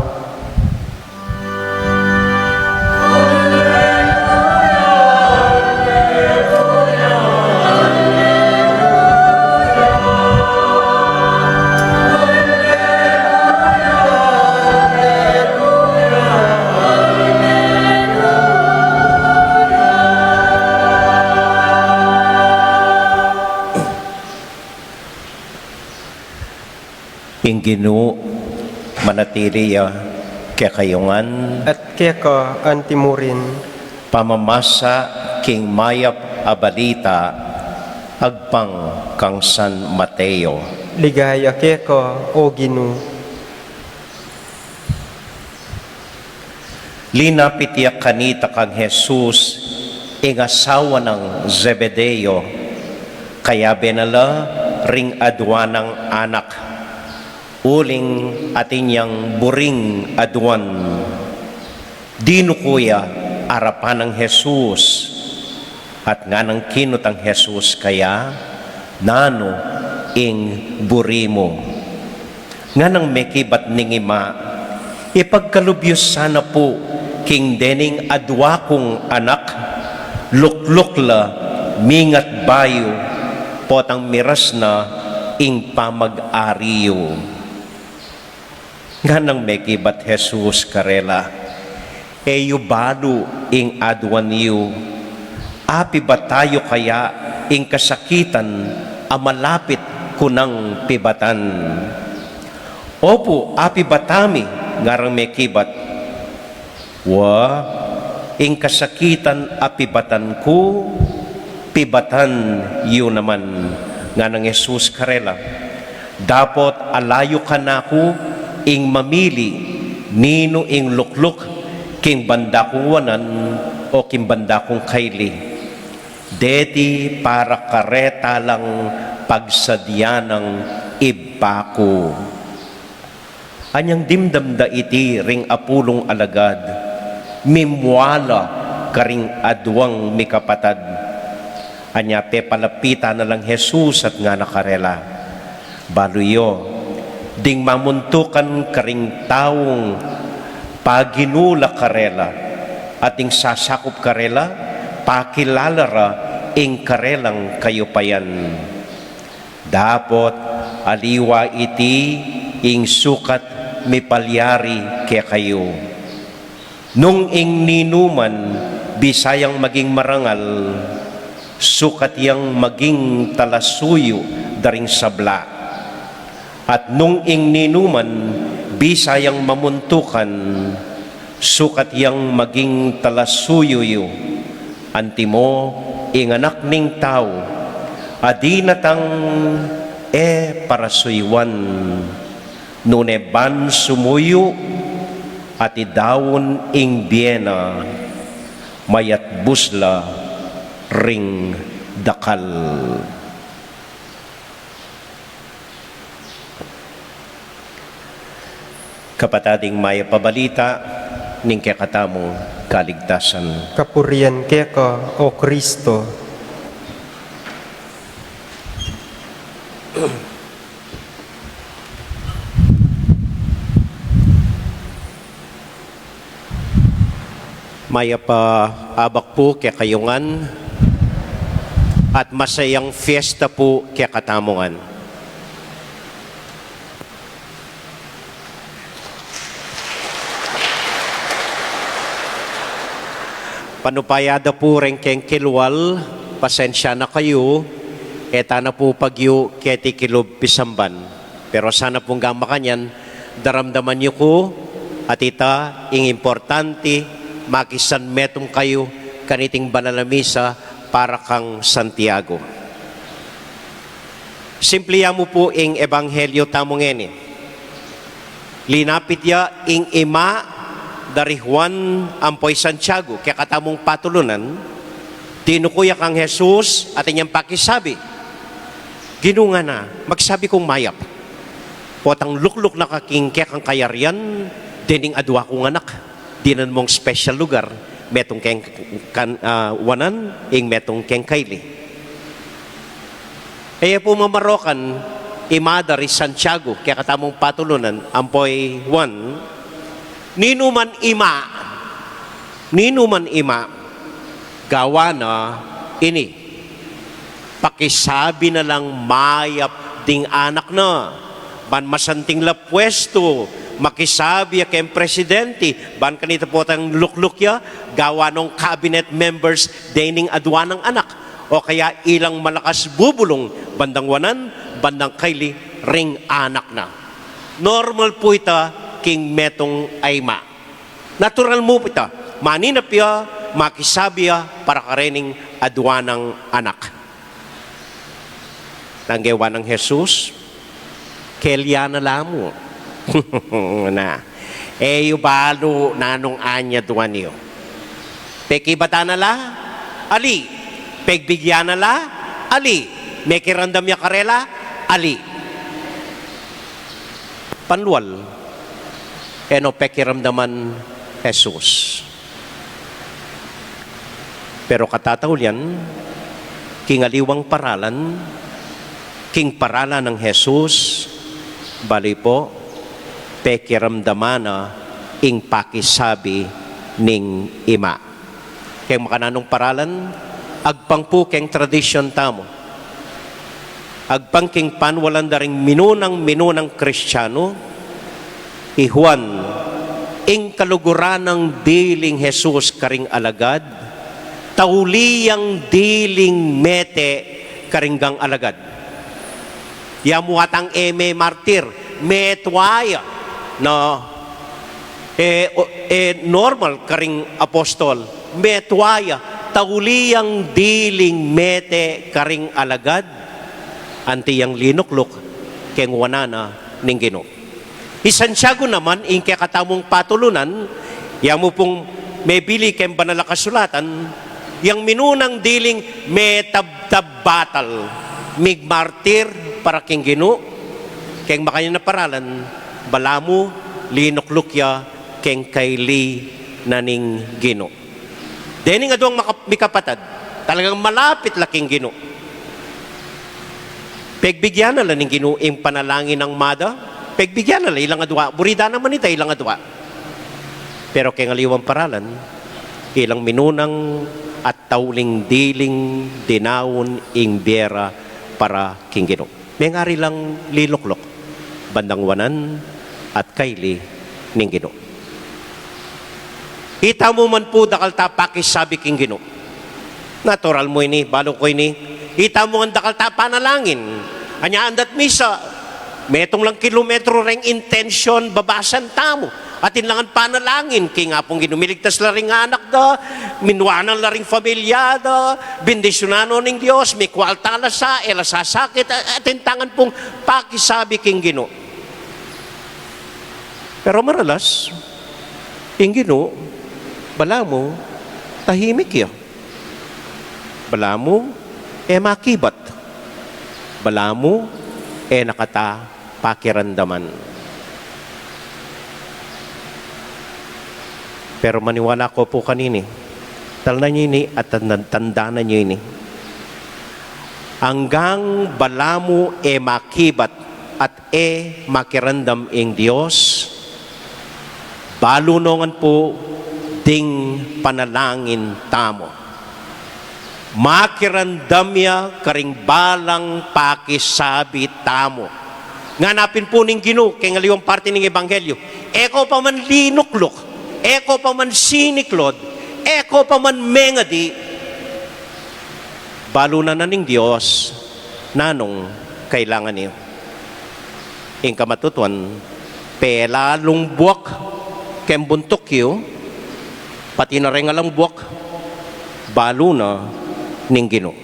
Inginu manatiliya kekayungan at keka antimurin, pamamasa king mayap abalita agpang kang San Mateo. ligaya keka o Ginu. Linapitiyak kanita kang Jesus ing asawa ng Zebedeo, kaya benala ring adwan ng anak, uling atinyang buring adwan. Dino kuya arapan ng Jesus, at nga ng kinot ang Jesus kaya nano ing burimo. Nga ng mekibat ning ima, ipagkalubyos sana po king dening adwa kong anak, lukluk la mingat bayo, potang miras na ing pamag-ariyo. Nga ng mekibat Jesus karela, eyo balo ing adwan niyo, api ba tayo kaya ing kasakitan amalapit kunang pibatan? Opo, api batami ngarang mekibat, wa ing kasakitan apibatan ko, pibatan yun naman. Nga ng Jesus karela, dapat alayo ka na ko ing mamili nino ing lukluk king banda kong wanan o king banda kong kaili. Deti para kareta lang pagsadya ng ibako. Anyang dimdamda iti ring apulong alagad, mimwala karing adwang mikapatad. Anya pe palapita na lang Jesus at nga nakarela. Baluyo, ding mamuntukan karing taong paginula karela, at ding sasakop karela, pakilalara ing karelang kayo payan. Dapot aliwa iti ing sukat mipalyari kaya kayo. Nung ing ninuman, bisayang maging marangal, sukat yang maging talasuyo daring sabla. At nung ing ninuman, bisayang mamuntukan, sukat yang maging talasuyo antimo ing anak ning tao, adinatang parasuywan, nuneban sumuyo, at idawon ing biena, mayat busla ring dakal. Kapatading maya pabalita ning kakatamong kaligtasan. Kapurian keka o Kristo. Maya pa abak po kaya kayungan at masayang fiesta po kaya katamungan. Panupayada po rin keng kilwal, pasensya na kayo, eta na po pagyo keti kilob pisamban. Pero sana pong gama kanyan, daramdaman niyo ko, at ita, ing importante, makisan metong kayo, kaniting banal na misa, para kang Santiago. Simpliya mo po ing ebanghelyo tamong eni. Linapit ya ing ima, dari Juan ampoy Santiago, kaya katamong patulunan, tinukuya kang Jesus at inyang pakisabi, ginunga na, magsabi kong mayap, potang lukluk na kaking kaya kang kayarian, dining adwa kong anak, dinan mong special lugar, metong keng wanan, ing metong keng kaili. Kaya po mamarokan, ima dari Santiago, kaya katamong patulunan, ampoy Juan, ninuman ima, gawa na ini. Pakisabi na lang mayap ding anak na, ban masanting la pwesto, makisabi ya kem presidente, ban kanita po tang lukluk ya, gawa ng cabinet members dining adwa ng anak, o kaya ilang malakas bubulong, bandang wanan, bandang kaili, ring anak na. Normal po ita king metong ayma. Natural mo po ita. Maninapya, makisabya, para karening adwanang anak. Nanggewa ng Jesus, kelya na lamo. Na. Balo nanong anya duwan niyo. Pekibata na la, ali. Pegbigyan na la, ali. Mekirandam ya karela, ali. Panlual, pekiramdaman Jesus. Pero katataulian, kingaliwang paralan, king paralan ng Jesus, bali po, pekiramdaman na ing pakisabi ning ima. Kaya makananong paralan, agpang po keng tradisyon tamo. Agpang king panwalan daring minunang Kristiyano, ihuan, ing kaluguran ng diling Jesus karing alagad, tauliyang diling mete karinggang alagad. Yamuatang eme martir, metwaya, no, normal karing apostol, metwaya, tauliyang diling mete karing alagad, antiyang linuklok, keng wanana ning Ginoo. Isantiago naman, ing kakatamong patulunan, yamu pong may bili kem banal na kasulatan, yang minunang diling metabtab batal, mig martir para king Ginoo, keng makanya na paralan, balamu, linuklukya, keng kayli na ning Ginoo. Deni nga doang mikapatad, talagang malapit laking Ginoo. Pegbigyan na lang ng Ginoo ing panalangin ng mada, pegbigyan na lang ilang adwa, burida naman ita ilang adwa. Pero kengaliwang paralan, ilang minunang at tauling diling dinawon ing biyera para king Ginoo. May ngari lang liloklok, bandang wanan at kayli ning Ginoo. Ita mo man po dakal tapakis sabi king Ginoo. Natural mo ini, balo ko ini, ita mo ang dakal panalangin. Anya andat misa, metong lang kilometro reng intention babasan tamo. Atin lang ang panalangin, kaya nga pong ginumiligtas la ring anak da, minwanan la ring familia da, bendisyonanon ng Diyos, may kwalta la sa, sasakit, atin tangan pong pakisabi king Ginoo. Pero maralas, king Ginoo, bala mo, tahimik yun. Bala mo, makibat. Bala mo, nakata pakirandaman. Pero maniwala ko po kanini, tala niyo ini at tanda na niyo ini. Hanggang bala mo makibat at makirandam ing Diyos, balunongan po ding panalangin tamo. Makirandamya karing balang pakisabi tamo. Nganapin po ning Ginoo, kay ngaliwang parte ng Ebanghelyo, eko pa man linuklok, eko pa man siniklod, eko pa man mengadi, balunan na ning Diyos, nanong kailangan niyo. Ing kamatutuan, pelalong buwak, kem buntok yu, pati na rin alang buwak, balo na ning Ginoo.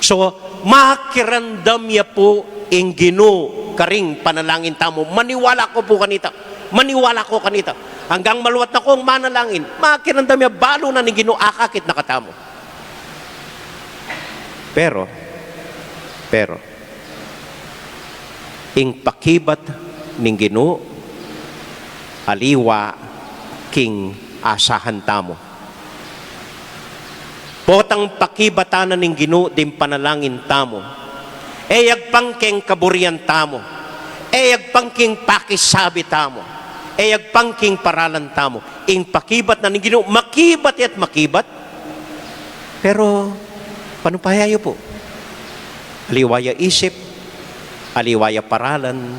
So, makirandam ya po ing Ginoo karing panalangin tamo. Maniwala ko po kanita. Maniwala ko kanita. Hanggang maluwat na kong manalangin, makirandam ya balo na ning Ginoo akakit na katamo. Pero, ing pakibat ning Ginoo, aliwa king asahan tamo. Potang pakibatanan ning Ginoo dim panalangin tamo. Agpang keng kaburian tamo. Agpang keng pakisabi tamo. Agpang keng paralan tamo. Ing pakibat na ning Ginoo, makibat at makibat. Pero panupayayo po. Aliwaya isip, aliwaya paralan,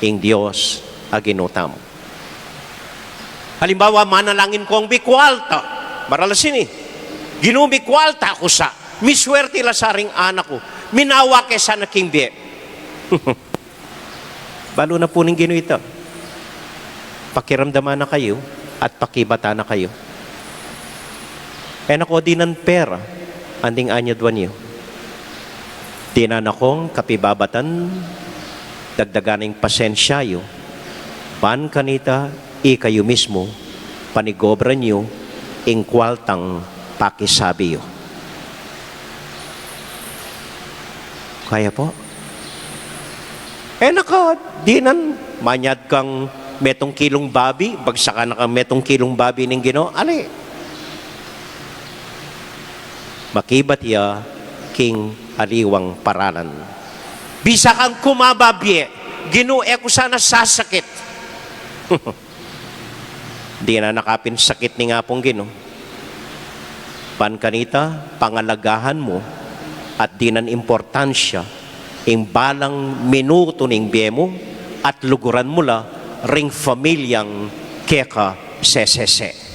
ing Diyos a Ginoo tamo. Halimbawa, manalangin ko ang bikwalta. Maralasin eh. Ginoo bikwalta ko sa. Miswerte la saring anak ko. Minawa kesa na king biye. Balo na po ning Ginoo ito. Pakiramdaman na kayo at pakibata na kayo. Kaya nako di ng pera, anding anyadwan niyo. Di na nakong kapibabatan, dagdaganing pasensyayo, ban kanita, kayo mismo, panigobra niyo, ingkwaltang pakisabi yo. Kaya po? Naka, di nan, manyad kang metong kilong babi, bagsakan na kang metong kilong babi ng Ginoo, ali. Makibat ya, king aliwang paralan. Bisa kang kumababye, Ginoo, ko sana sasakit. Di na nakapin sakit ni nga pong Ginoo. Pankanita, pangalagahan mo, at di nan importansya, ing balang minuto ning biye mo, at luguran mo la, ring familyang keka sesese.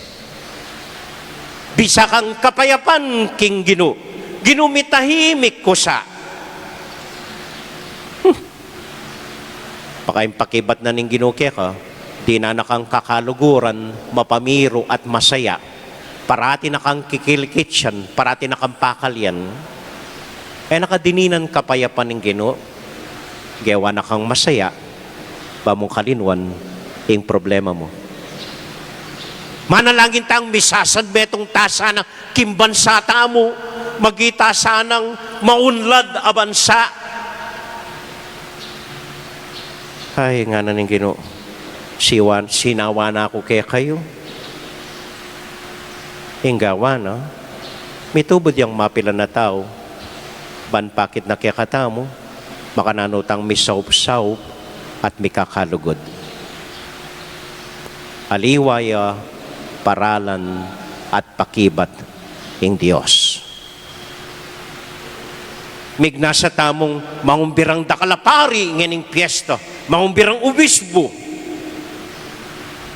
Bisa kang kapayapan king Ginoo, ginumitahimik ko sa. Pakaimpakibat na ning Ginoo keka, di na nakang kakaluguran, mapamiro at masaya, parati na kang kikilkitsan, parati na kang pakalyan, nakadininan kapayapan ng Ginoo, gawa na kang masaya, bamong kalinwan, ing problema mo. Manalangin tang misasad betong tasa na kimbansata mo, magita sanang maunlad abansa. Ay, nga na ng Ginoo, sinawa na ako kaya kayo. Inggawa na, mitubod yung mapila na tao, banpakit na kaya katamo, makananutang misaw-saw at mikakalugod. Aliwaya, paralan, at pakibat ng Diyos. Migna sa tamong mangumbirang dakalapari nganing piyesta, mangumbirang ubisbo.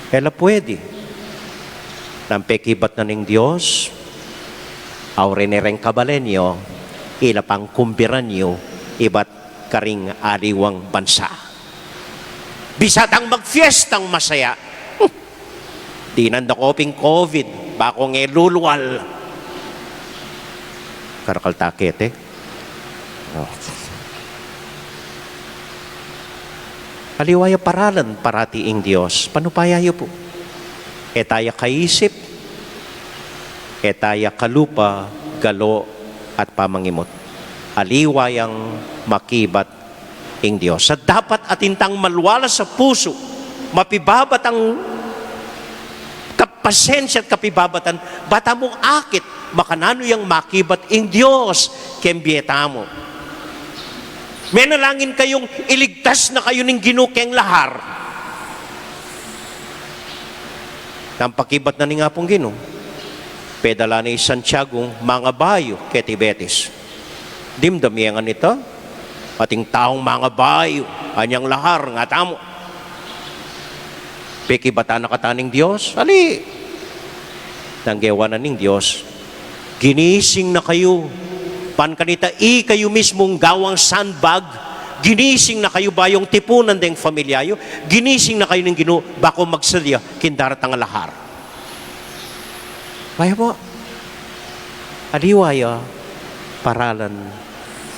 Ela pwede. Nampekibat na ng Diyos, aurenereng kabalenyo, ila pang kumbiran nyo, iba't karing aliwang bansa. Bisatang magfiestang masaya. Di nandakoping COVID, bako ng luluwal. Karakaltakit eh. Oh. Aliwaya paralan parati ing Diyos. Panupayayo po. Etaya kaisip, etaya kalupa, galo, at pamangimot. Aliwayang makibat ing Diyos. Sa dapat atintang malwala sa puso, mapibabat ang kapasensya at kapibabatan, bata mong akit, makanano yung makibat ing Diyos, kembiyeta mo. May nalangin kayong iligtas na kayo ng ginukeng lahar. Nampakibat na ni nga pong Ginoo. Pedala ni Santiago, mga bayo, ketibetis. Dimdamiyangan ito, ating taong mga bayo, anyang lahar, nga tamo. Pekibata na kataning Diyos, ali. Nanggewanan ng Diyos, ginising na kayo, pankanita, kayo mismong gawang sandbag, ginising na kayo ba yung tipunan deng familyayo, ginising na kayo ng Ginoo, bako magsalya, kindarat ang lahar. Kaya po, aliwaya, paralan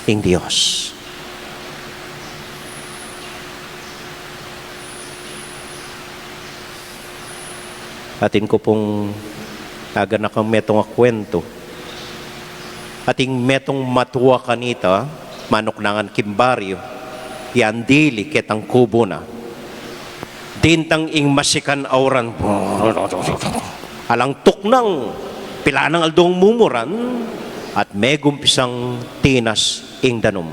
ng Diyos. Atin ko pong naga kang metong kwento. Ating metong matuwa kanita, manok nangan kimbaryo, yandili ketang kubo na. Dintang ing masikan auran, alang tuknang pilanang aldong mumuran, at megumpisang tinas ing danom.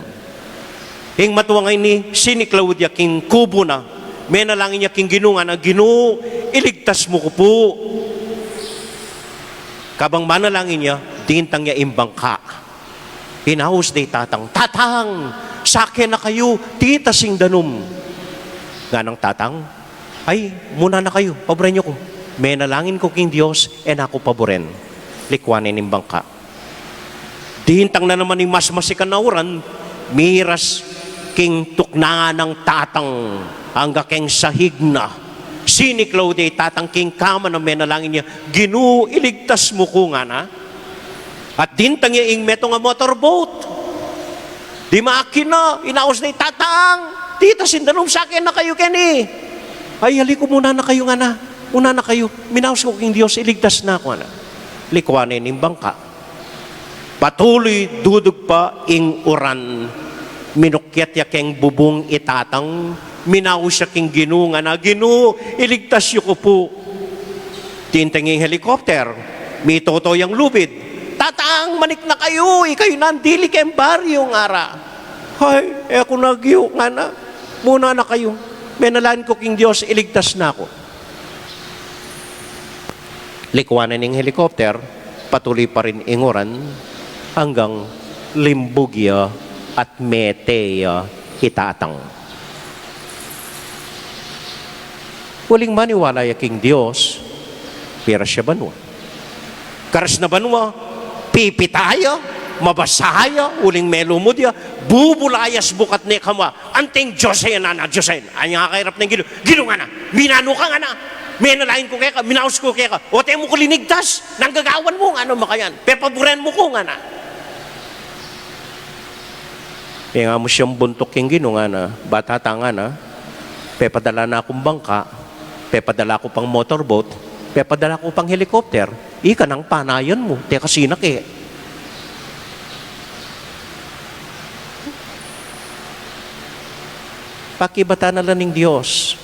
Ing matuwa ngay ni Sini Claudia king kubo na, may nalangin niya king Ginoo nga na, Ginoo, iligtas mo ko po. Kabang manalangin niya, dintang niya imbang ka. Hinaus day tatang, tatang, sakin na kayo, titasing danom. Nga ng tatang, ay, muna na kayo, paboren niyo ko. May nalangin ko king Diyos, ako paboren. Likwanin imbang ka. Dintang na naman yung mas masikanauran, miras king tuknangan ng tatang, ang gakeng sahig na. Sini Claudia tatangking kama na menalangin niya, Ginoo, iligtas mo ko nga na. At dintang ing meto nga motorboat. Di maakin na, inaos na itatang. Tita, sindanom sa akin na kayo, Kenny. Ay, hali ko muna na kayo nga na. Una na kayo. Minaos ko king Diyos, iligtas na ako na. Likwanin ng bangka. Patuloy dudog pa ing uran. Minukyat ya keng bubong itatang. Minaos siya king Ginoo nga na. Ginoo, iligtas yu ko po. Tintang ing helicopter. Mitoto yung lubid. Tataang manik na kayo, ikayo nandili kayong baryo nga ra. Hay, ako nagyo nga na. Muna na kayo. Menalaan ko king Diyos, iligtas na ako. Likwanan ng helicopter, patuloy pa rin inguran hanggang Limbugya at Meteya itatang. Waling maniwala ya king Diyos, pira siya banwa. Karas na banwa, pipitaya, mabasaya, uling melumudya, bubulayas bukat ni kama, anting Diyosen na na, Diyosen. Ay nga kairap ng Ginoo nga na, minano ka nga na, menalain ko kaya ka, minaos ko kaya ka, o tayo mo ko linigtas, nanggagawan mo, ano makayan, pepaburen mo ko nga na. Kaya nga mo siyang buntok yung Ginoo nga na, batata nga na, pepadala na akong bangka, pepadala ko pang motorboat, pepadala ko pang helicopter, ika ng panayan mo, teka sinak eh. Pakibata na lang ng Diyos.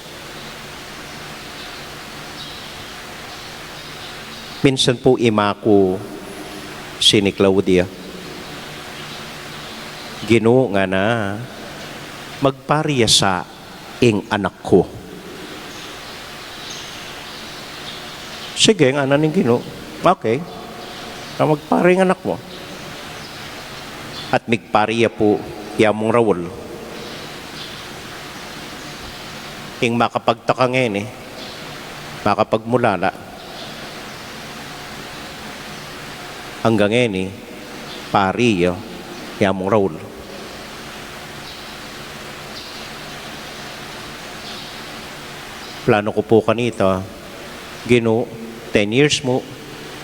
Minsan po imako si ni Claudia. Ginoo nga na, magpariya sa ing anak ko. Sige, nga na ng Ginoo. Okay. Magparing anak mo. At migpariya po yamong Raul. Ing makapagtaka ngayon makapagmulala. Hanggang ngayon pariya yamong Raul. Plano ko po kanita, Ginoo, 10 years mo,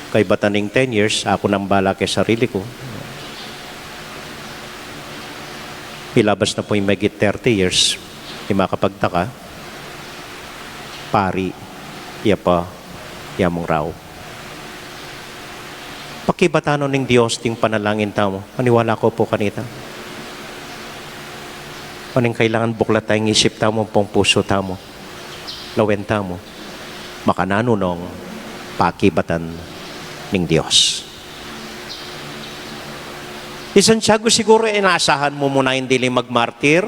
kay bataning 10 years, ako nang bala kay sarili ko. Ilabas na po yung magit 30 years, di makapagtaka, pari, yamong raw. Pakibatanon ng Diyos ting panalangin tamo. Maniwala ko po kanita. Anong kailangan buklat tayong isip tamo, pong puso tamo, lawen tamo, makananunong pakibatan ng Diyos. Di Santiago siguro inaasahan mo muna hindi lang magmartir.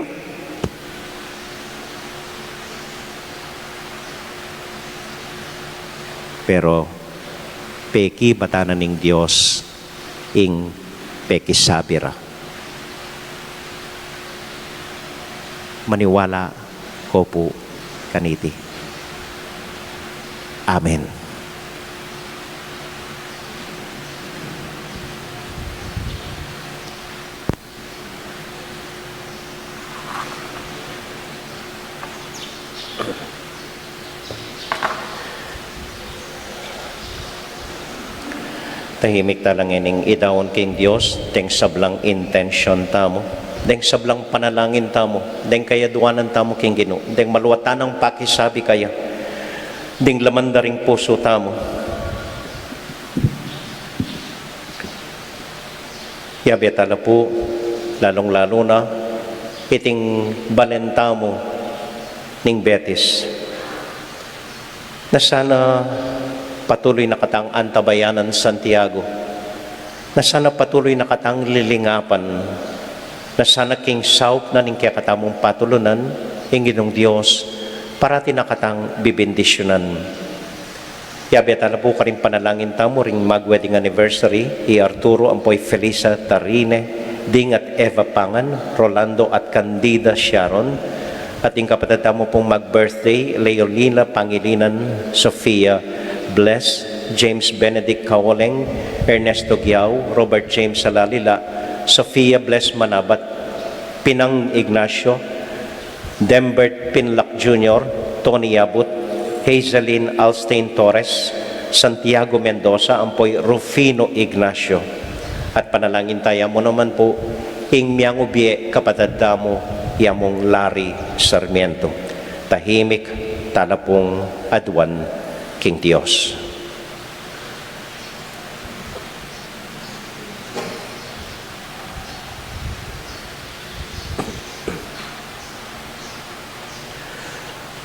Pero peki batanan ng Diyos ing peki sabira. Maniwala ko po kaniti. Amen. Tahimik talang ining idawon king Dios, deng sablang intention tamo, deng sablang panalangin tamo, deng kayaduanan tamo king Ginoo, deng maluwatan ng pakisabi kaya, deng lamandaring puso tamo. Yabetala po, lalong-lalo na, iting balenta mo ning Betis. Na sana patuloy nakatang antabayanan Santiago, na sana patuloy nakatang lilingapan, na sana king saup na ning kaya katamong patulunan, Ginong Diyos, parati nakatang bibindisyonan. Yabeta na po ka rin panalangin tamo ring mag-wedding anniversary, Arturo Ampoy Felisa Tarine, Ding at Eva Pangan, Rolando at Candida Sharon, at yung kapatid tamo pong mag-birthday, Leolina Pangilinan Sofia Bless, James Benedict Kawoleng, Ernesto Giao, Robert James Salalila, Sofia Bless Manabat, Pinang Ignacio, Dembert Pinlac Jr., Tony Yabut, Hazeline Alstein Torres, Santiago Mendoza, ampoy Rufino Ignacio. At panalangin tayo mo naman po, ing miyang ubie kapatid damo, yamong Larry Sarmiento. Tahimik, talapong adwan, King Diyos.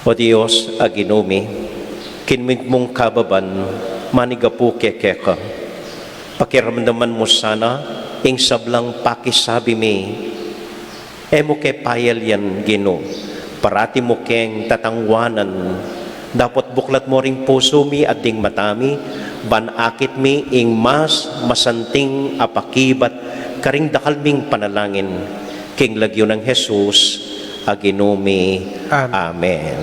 O Diyos, aginumi, kinmig mong kababan, manigapu kekeka. Pakiramdaman mo sana, ing sablang pakisabi mi, emo ke payal yan gino, parati mo keng tatangwanan, dapat buklat mo ring puso mi at ding matami, banakit mi ing mas masanting apakibat, karing dakalming panalangin, king lagyo ng Jesus, aginumi. Amen.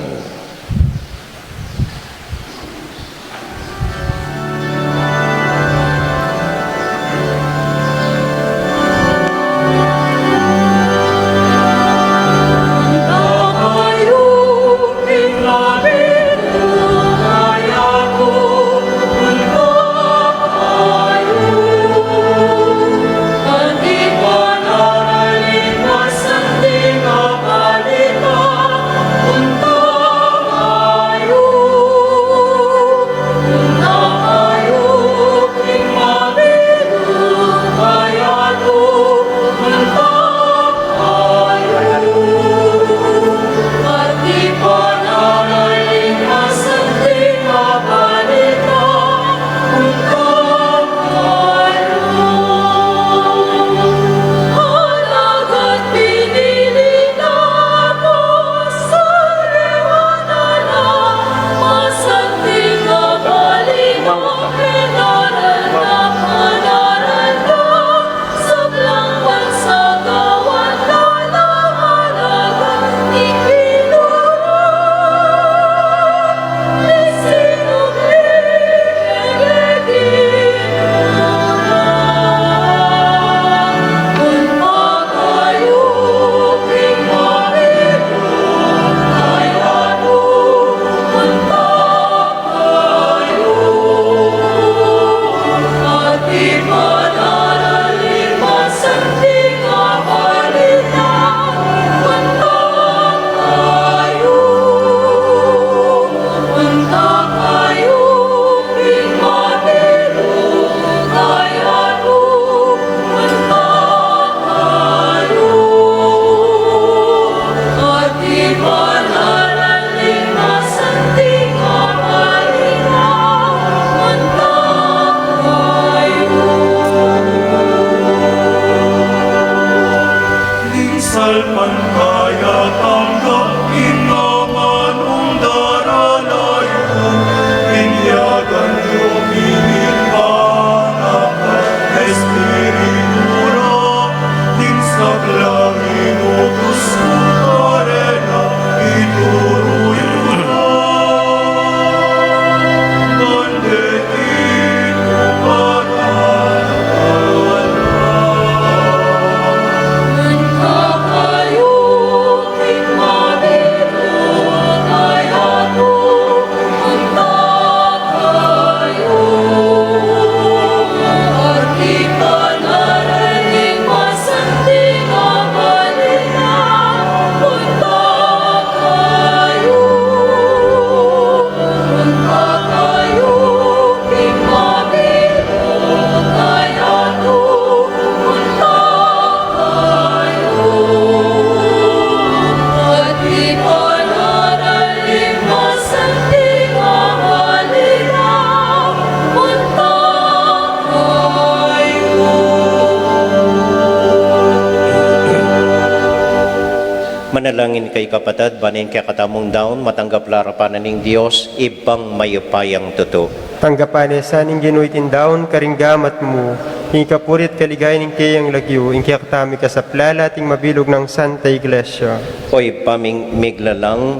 Manalangin kay kapatid, banin kay katamong daon, matanggap larapanan ng Diyos, ibang mayupayang totoo. Tanggapan sa ning ginuitin daon, karinggamat mo, ing kapurit kaligay ning kayang lagyo, ing kayakatami ka sa plala ting mabilog ng Santa Iglesia. Oy paming miglalang,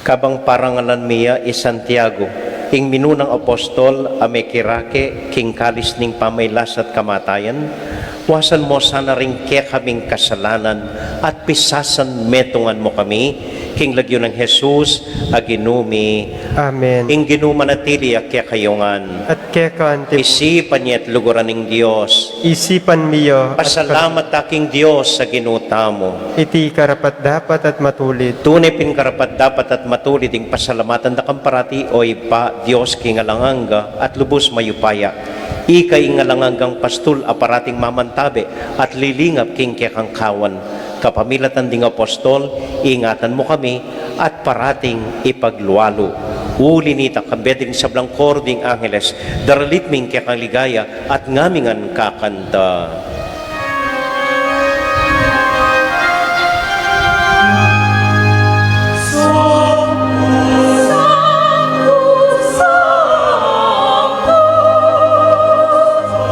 kabang parangalan miya is Santiago, ing minunang apostol, ame kirake, king kalis ning pamaylas at kamatayan, Wasan mo sana rin kaya kaming kasalanan at pisasan metungan mo kami, king lagyo ng Jesus, aginumi, Amen. ing ginumanatili kaya kayongan. At kekan ti Isipan niya at luguran ng Diyos. isipan miyo at Pasalamat aking Diyos sa ginuta mo. iti karapat dapat at matulid. Tunay pinkarapat dapat at matulid ing pasalamatan da kamparati o ipa Diyos kingalanganga at lubos mayupaya. Ika ingalanganggang pastul aparating mamantabe at lilingap king kekangkawan. Kapamilatan ding apostol, ingatan mo kami at parating ipagluwalo. Uli nita kambeding sa blangkor ding angeles, daralit ming kekaligaya at ngamingan kakanta.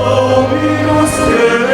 Dominus Deus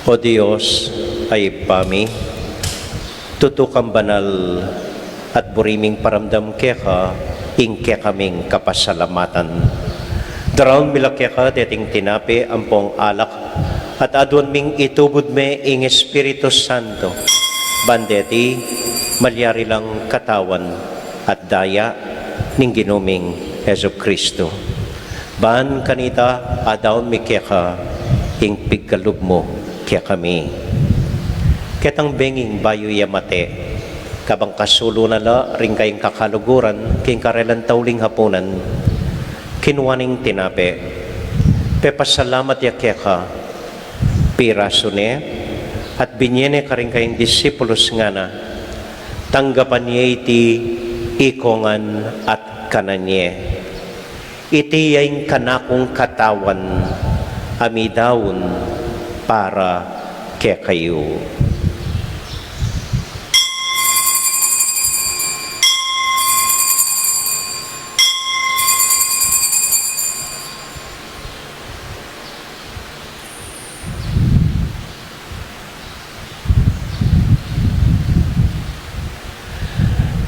O Diyos ay pami, tutukang banal at buriming paramdam keka, ingke kaming kapasalamatan. Daral mila keka deting tinapi ampong alak, at adwan ming itubod me ing Espiritu Santo. Bandeti, malyari lang katawan at daya ning ginuming Heso Kristo. Ban kanita adawn mi keka, ing pigkalub mo kaya kami. Ketang benging bayo yamate, kabang kasulo na la, ring kayong kakaluguran, king karelan tauling hapunan, kinuwaning tinape, pepasalamat ya keka, piraso ne, at binyene ka rin kayong disipulos nga na, tanggapan niya iti ikongan at kananye. Iti yaing kanakong katawan, amidawon, para kaya kayo.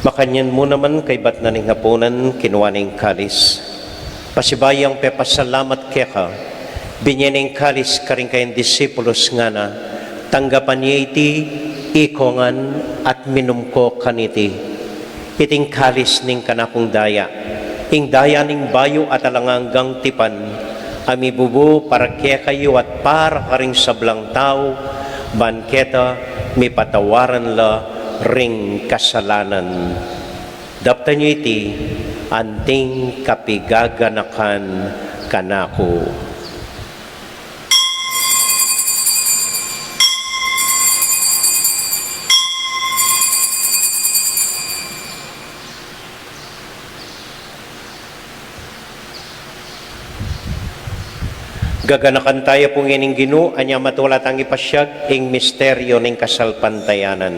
Makanyan mo naman kay bat na ning hapunan kinuwaning kalis. Pasibayang pepasalamat keka, binyaning kalis karing kayong disipulos nga na, tanggapan niya iti, ikongan at minumko kaniti. Iting kalis ning kanakong daya, ing daya ning bayo at alanganggang tipan, amibubu para kaya kayo at para karing sablang tao, banketa, may patawaran la ring kasalanan. Dapta nyo iti, anting kapigaganakan kanako. Gaganakan tayo pong ining Ginoo, anya matulat ang ipasyag, ing misteryo ng kasalpantayanan.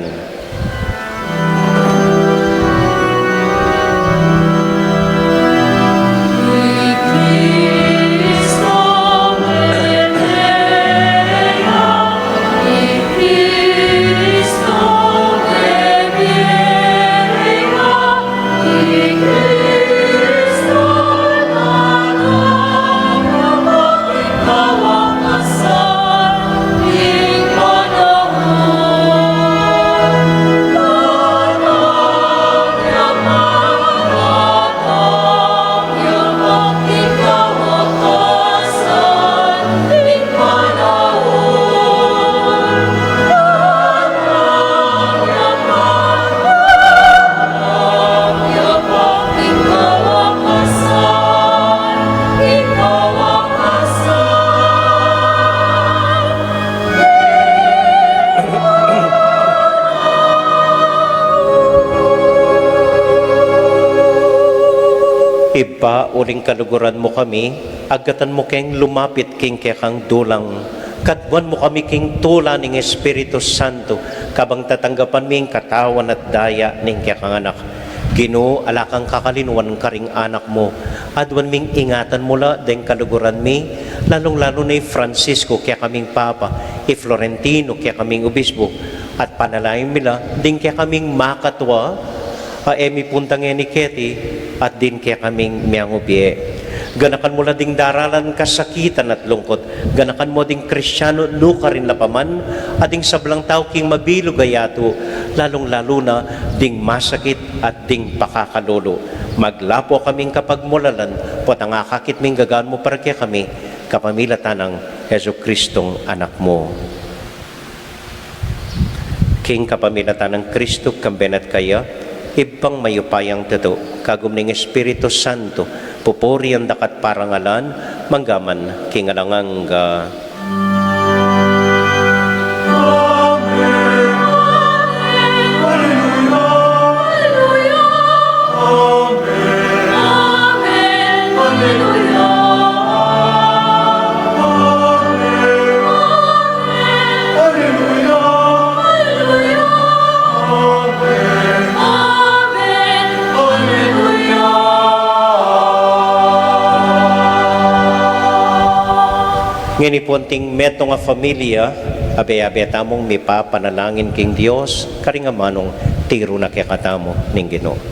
Iba uling kaluguran mo kami, agatan mo keng lumapit king kang dulang. Katbuan mo kami king tula ng Espiritu Santo, kabang tatanggapan ming katawan at daya ning kang anak. Ginoo, alakang kakalinuan karing anak mo. Adwan ming ingatan mula deng kaluguran mi, lalong-lalo ni Francisco kaya kaming papa, Florentino kaya kaming obispo, at panalain mila ding kaya kaming makatwa, emi puntang ni Keti, at din kaya kaming miyang ubye. Ganakan mo ding daralan kasakitan at lungkot. Ganakan mo ding Kristyano luka rin lapaman, at ding sablang tao king mabilo gayato, lalong-lalo na ding masakit at ding pakakalolo. Maglapo kaming kapag mulalan, po ang akakit ming gagaan mo para kaya kami, kapamilatan ng Heso Kristong anak mo. King kapamilatan ng Kristo, kambenat kaya, ibang mayupayang tato, kagum ng Espiritu Santo, pupuri ang dakat parangalan, manggaman, kingalanganga. Ngini punting meto nga familia, abe-abe tamong mipa panalangin king Dios, karingamanong tiro na kaya katamo ning Ginoo.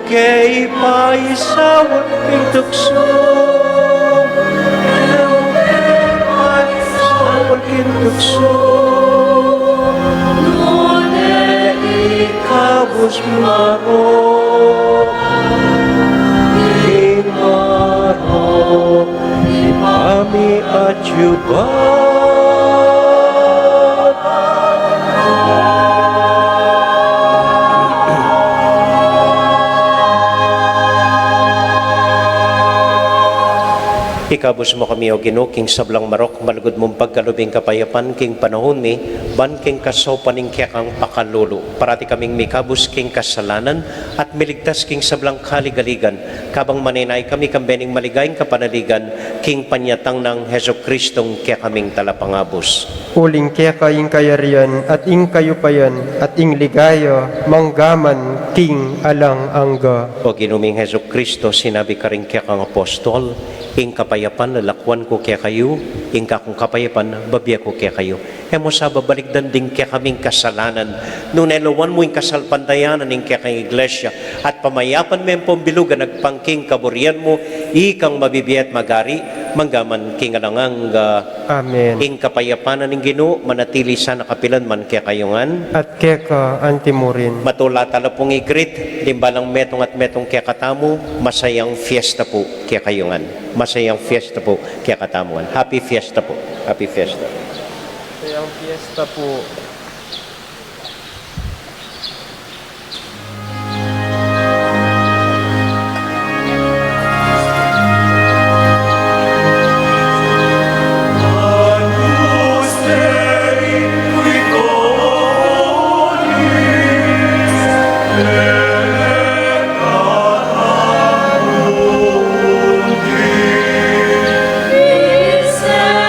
Kay paisawat king tukso, paisawat king tukso, nune ikabus marok, imarok, imami Ikabos mo kami o Ginoo king sablang marok malugod mong pagkalubing kapayapan king panahon mi ban king kasaw paning kang pakalulu parati kaming mikabos king kasalanan at miligtas king sablang kaligaligan kabang maninay kami kambening maligayang kapanaligan king panyatang ng Heso Kristong kaya kaming talapangabos. Uling kaya kaying kayarian at ing kayupayan at ing ligaya manggaman king alang angga. O Ginuming Heso Kristo sinabi ka rin kaya kang apostol ing kapayapan lalakwan ko kaya kayo, ing kakong kapayapan babya ko kaya kayo. Hemo sa babaligdan din kaya kaming kasalanan. Nung nelawan mo ing kasalpandayanan ing kaya kang iglesia at pamayapan mo yung pambilugan nagpangking kaburian mo, ikang mabibiyat magari, manggaman king alangang Amen. ing kapayapanan ng Ginoo manatili sa nakapilan man kaya kayongan. At kaya ka antimurin. Matula talapong igrit, limbalang metong at metong kaya katamu, masayang fiesta po kaya kayongan. Masayang fiesta po kaya katamuan. Happy fiesta po. Happy fiesta. Sayang fiesta po. Agnus Dei, qui colis, electat mundi. Agnus Dei, qui colis, electat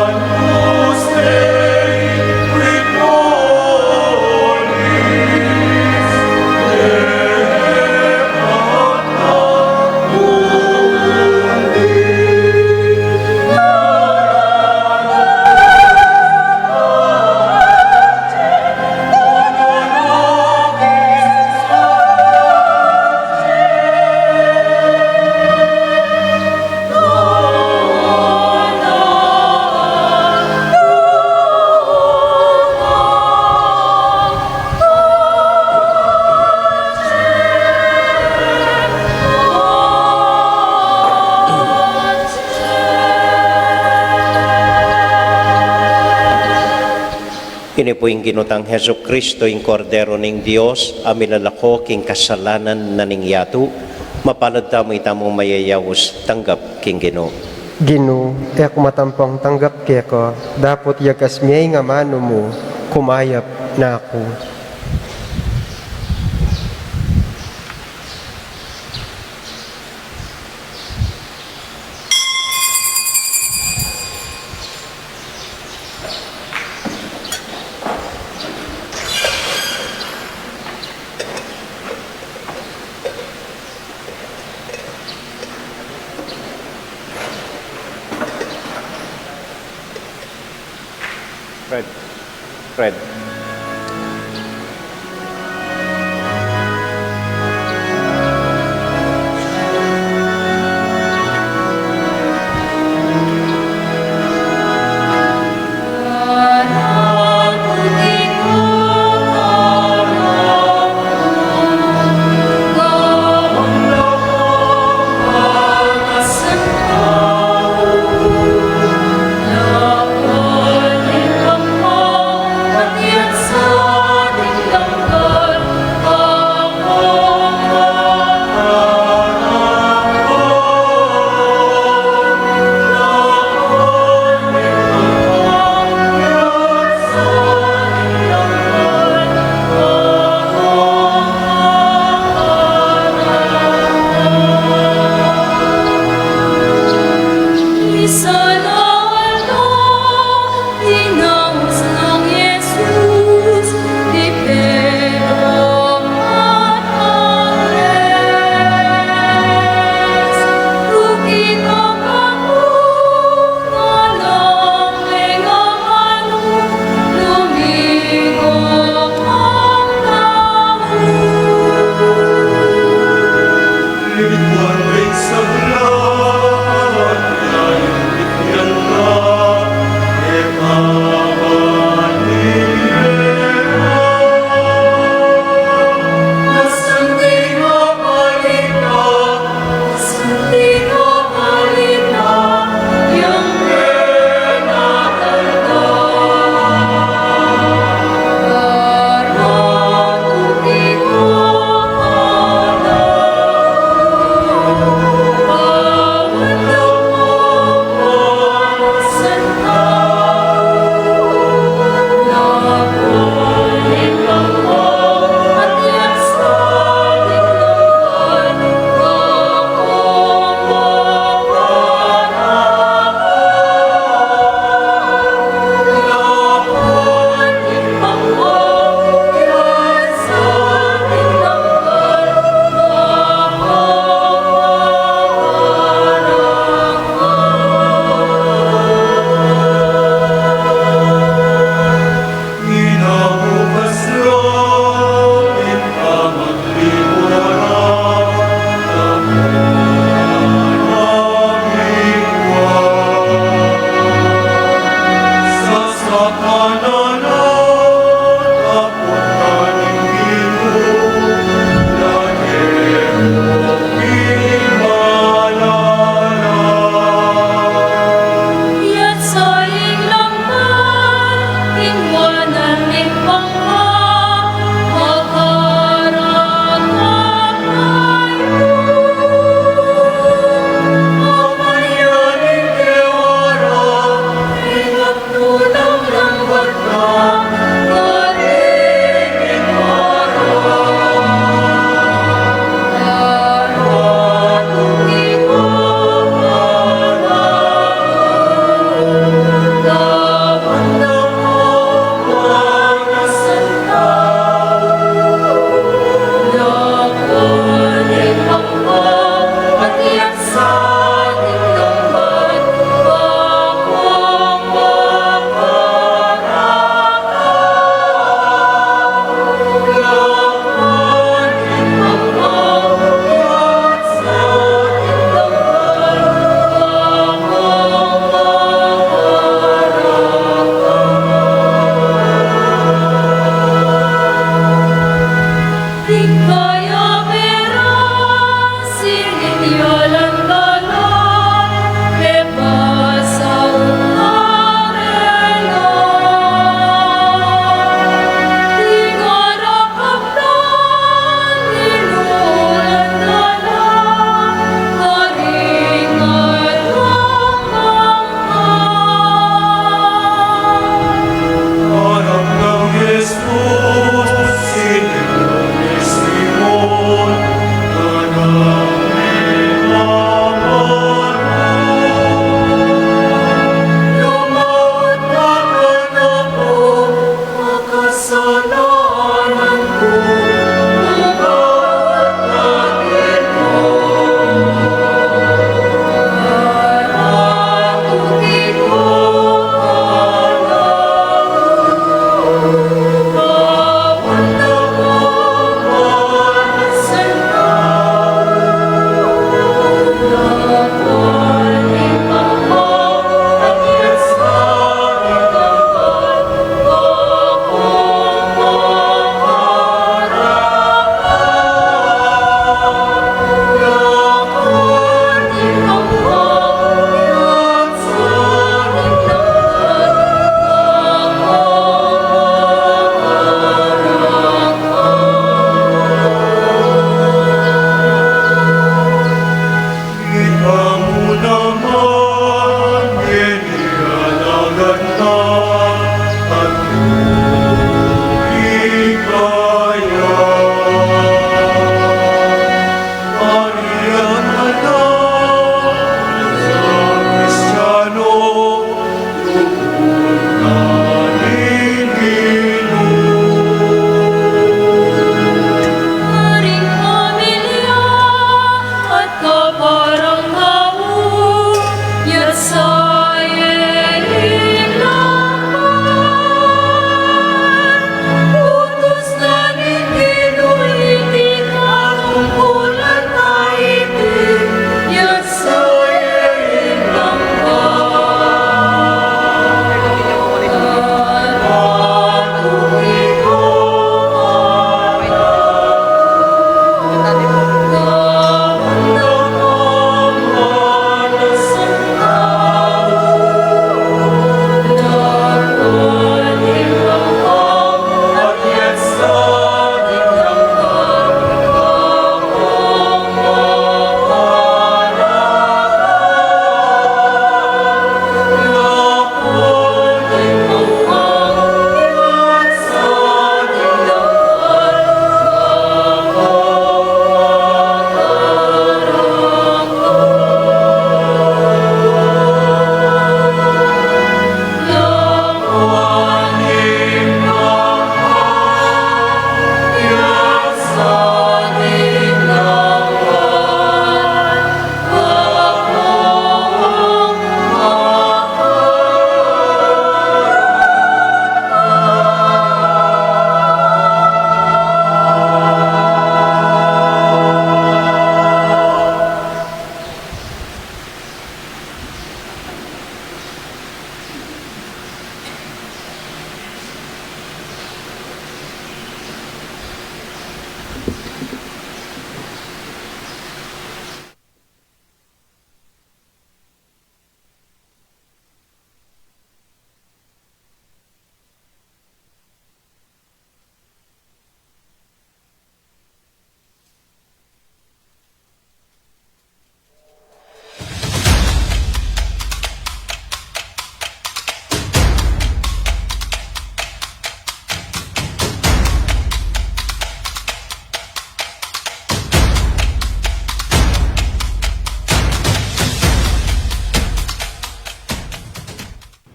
Agnus Dei, qui colis, Ini po yung ginutang Heso Kristo, yung kordero ng Diyos, aminalako king kasalanan na ning yatu, mapalad tamo itamong mayayawos, tanggap king Ginoo. Gino, ek matampang tanggap kaya ka, dapat yakas miyay nga mano mo, kumayap na ako. Fred.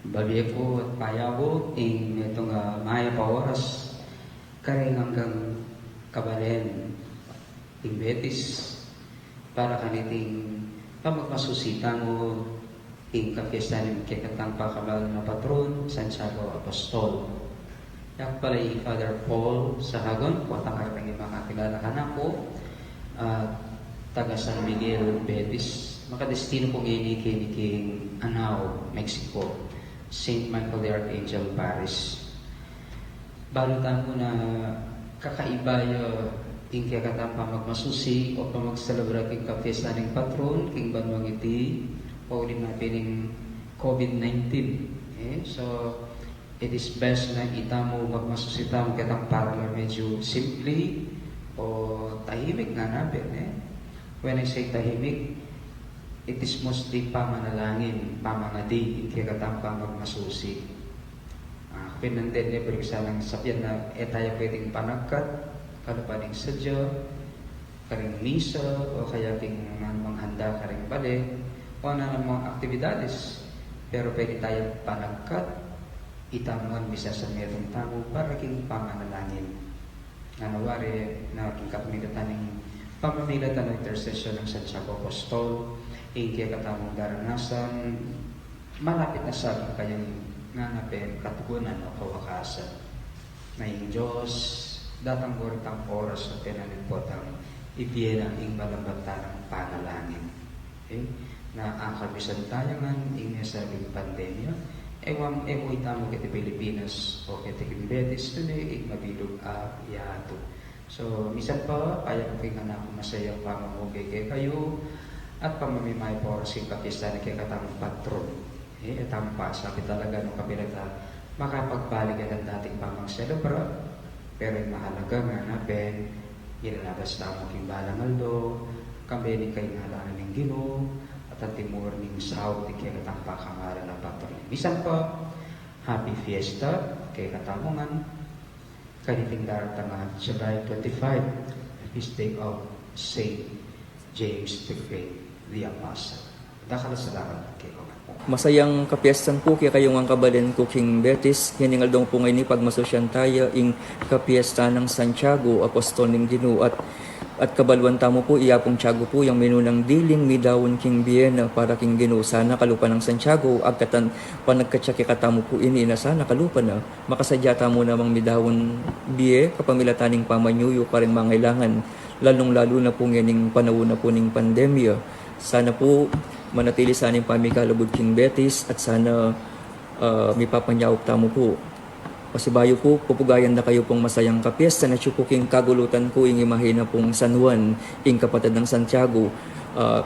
Babi ko at payago ing itong maya pa oras karing hanggang kabalen ing betis para kaniting pamagmasusita mo ing kapiesta ng kikatang pakabal na patron Santiago Apostol. Yak pala Father Paul sa Hagon, kuwatang karapang mga pinalakanan ko at taga San Miguel Betis. Makadestino po ngayon kiniking Anao, Mexico. St. Michael the Archangel Paris. Balutan ko na kakaiba yung kaya pamagmasusi o pamagsalabra king kapiesta ng patron, king banwang iti, o din na pining COVID-19. So, it is best na itamo magmasusita mo kitang para medyo simply o tahimik nga natin. When I say tahimik, it is mostly pamanalangin, pamangadi, hindi katampang magmasusi. Pinantin niya berkesalang sapyan na tayo pwedeng panagkat, kalupaning sadya, karing misa, o kaya king manghanda karing balik, o na ng mga aktibidades. Pero pwede tayo panagkat, itamuan misa sa merong tao para king pamanalangin. Nanawari na king kapamilatan ng pamamilatan ng intercession ng Santiago Apostol, kaya katamong daranasan, malapit na sa kayang nanapin katugunan o kawakasan. Na yung Diyos, datang goritang oras na pinalipotang ibiyena ang balambatan ng panalangin. Na ang kabisan tayo nga, yung nasabing pandemya, ewan itamo kiti Pilipinas o kiti Betis, tuloy mabilog yato. So, misan pa, kaya ko kaya na masayang pamamugay kayo, at pamamimay po oras yung kapiesta na kikatamang patron. Tampa, sabi talaga nung kabilata, makapagbalik ang dating pamang celebra, pero yung mahalaga nga na, Ben, ilalabas tamo king balangaldo, kami ni kayo ngalaan ng Ginoo, at ang timur ng South, kaya katampa kamara ng patron. Misan pa, happy fiesta, kaya katamungan, kaniting daratang July 25, feast day of Saint James the Great, the Apostle. Salamat kay Kuman. Masayang kapiestan po kaya kayong ang kabalen ko King Betis. Hiningal dong po ngayon pagmasosyan tayo ing kapiesta ng Santiago, Apostol ng Ginoo at kabalwan tamo po iyapong Tiago po yung minunang diling midawon King Biena para King Ginoo. Sana kalupa ng Santiago agkatan panagkatsaki katamo po ini na sana kalupa na makasadya tamo namang midawon biye kapamilataning pamanyuyo pa rin mangailangan lalong-lalo na po ngayon panahon na po ng pandemya. Sana po manatili sa aning pamikalabod King Betis at sana may papanyawag tamo po. Pasibayo po, pupugayan na kayo pong masayang kapiesta na siyo po king kagulutan ko ing imahina pong San Juan, ing kapatid ng Santiago.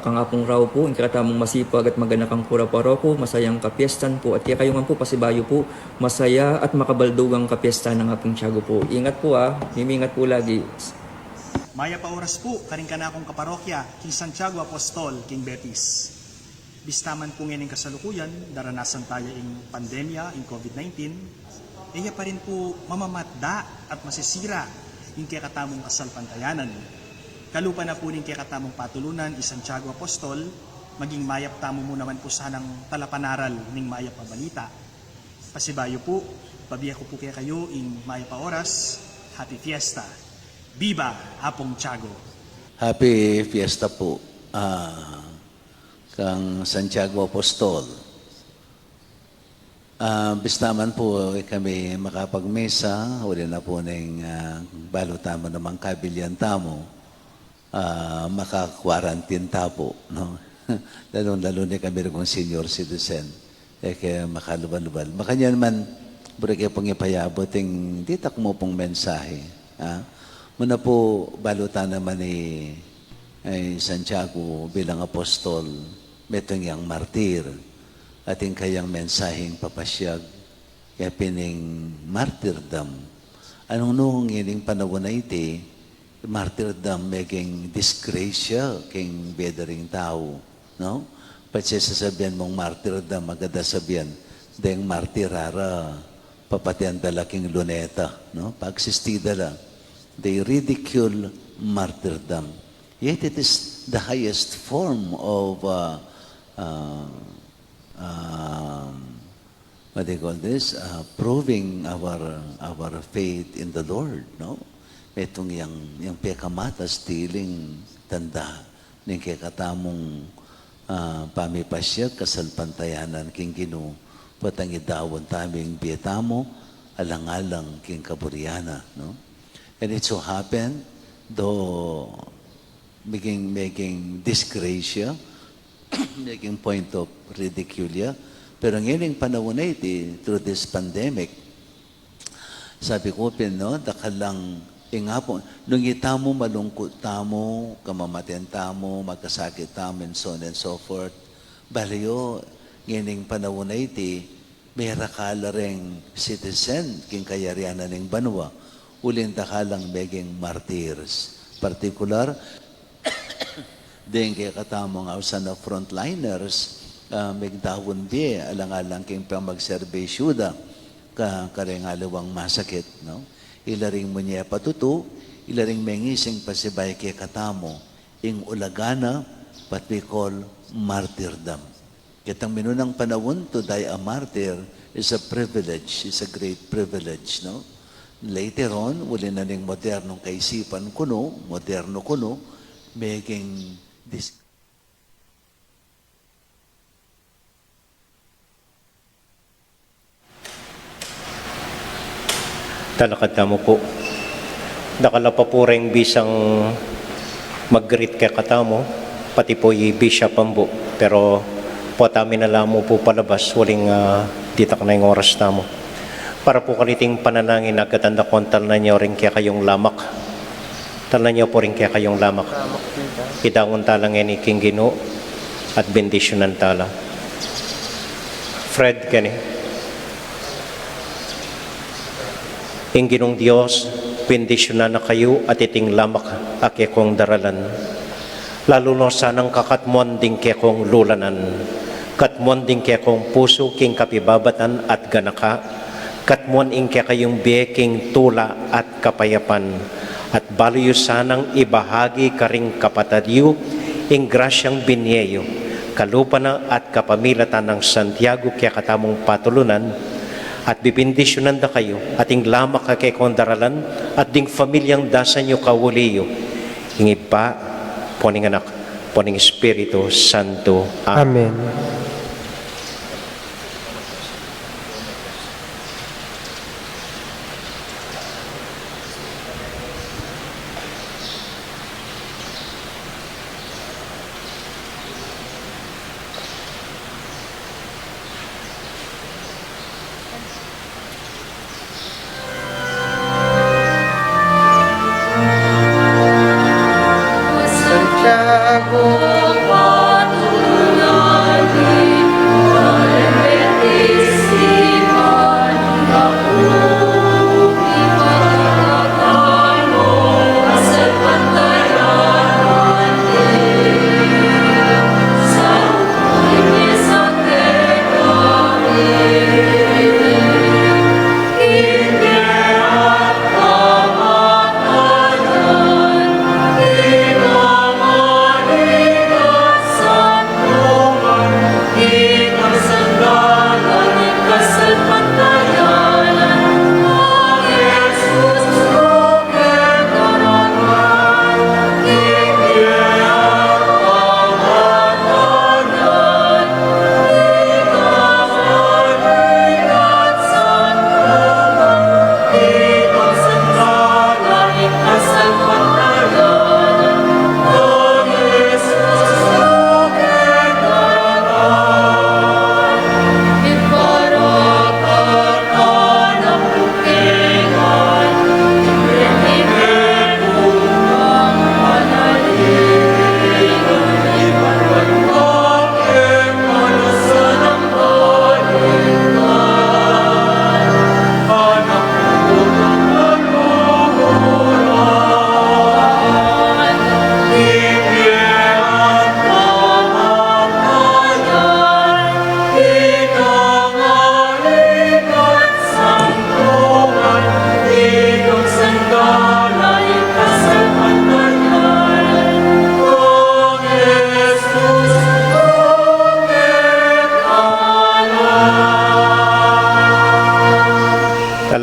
Kangapong raw po, ing katamong masipag at maganakang pura paroko, masayang kapiestan po. At kaya kayo man po, pasibayo po, masaya at makabaldugang kapiesta ng apong Tiago po. Ingat po mimingat po lagi. Maya pa oras po, karing ka na akong kaparokya, King Santiago Apostol, King Betis. Bistaman po ngayon kasalukuyan, daranasan tayo ing pandemya, ing COVID-19, iya pa rin po mamamatda at masisira yung kaya katamong asal pantayanan. Kalupa na po ning kaya katamong patulunan, Santiago Apostol, maging mayap tamo mo naman po sanang talapanaral ning mayap pa balita. Pasibayo po, pabiya ko po kaya kayo ing mayap pa oras, happy fiesta. Viva Apong Tiago! Happy fiesta po kang Santiago Apostol. Bistaman po kami makapagmesa, uli na po ng balotamo namang kabilyan tamo, maka-quarantine tapo. No? Lalo na kami rin senior citizen, kaya makaluban-luban. Makanya naman, bro kayo pong ipayabot, di tak mo pong mensahe. Muna po, balutan naman ni Santiago bilang apostol, metong yang martir, ating kayang mensaheng papasyag, kaya pining martyrdom. Anong nung ining panahon na iti, martyrdom meging disgrasya king bedering tao. No? Pati sasabihan mong martyrdom, maganda sabihan, dahil martirara, papatian dalaking luneta. No? Pagsistida lang. They ridicule martyrdom. Yet it is the highest form of what they call this, proving our faith in the Lord, no? Itong yung pekamatas tiling tanda ning kekatamong pamipasya kasalpantayanan king Ginoo patang idawon taming bietamo alang-alang king kaburiana, no? And it so happened, though making disgracia, making point of ridicule, pero ngayon panahon na iti, through this pandemic, sabi ko, no, dakalang, nga po, nung itamo, malungkot tamo, kamamaten tamo, magkasakit tamo, and so on and so forth, baliyo, ngayon panahon na iti, may rakala ring citizen, king kayarianan ng banwa, ulin dakalang meging martyrs. Particular, din kaya katamong ausan na frontliners, megdawon di, alang-alang king pamagserbe syuda, karengalawang masakit, no? Ilaring mo niya patuto, ilaring mengising pasibay kaya katamo, ing ulagana, what we call martyrdom. Kitang minunang panahon to die a martyr is a privilege, is a great privilege, no? Later on, uli na ning modernong kaisipan kuno, moderno kuno, making this. Talakad na mo po. Nakala pa po rin bisang mag-greet kay katamo, pati po i-bishop ang po. Pero po tami na lang mo po palabas, waling ditak na yung oras na mo. Para po kaniting pananangin, nagkatanda kontal na niyo rin kaya kayong lamak. Tala niyo po rin kaya kayong lamak. Idaon talang yan iking Ginoo at bendisyonan tala. Fred, kani. Ing Ginong Diyos, bendisyonan na kayo at iting lamak ake kong daralan. Lalo no sanang kakatmon ding ke kong lulanan. Katmon ding ke kong puso king kapibabatan at ganaka. Katmon ing ke kayong beking tula at kapayapan. At baliyo sanang ibahagi karing kapatadyo ing grasyang binyeyo. Kalupana at kapamilatan ng Santiago kaya katamong patulunan. At bibindisyonan da kayo, ating lamak kay kondaralan, at ding familyang dasan nyo kawuliyo. Ingib pa, poning anak, poning Espiritu Santo. Amen. Santiago, patunay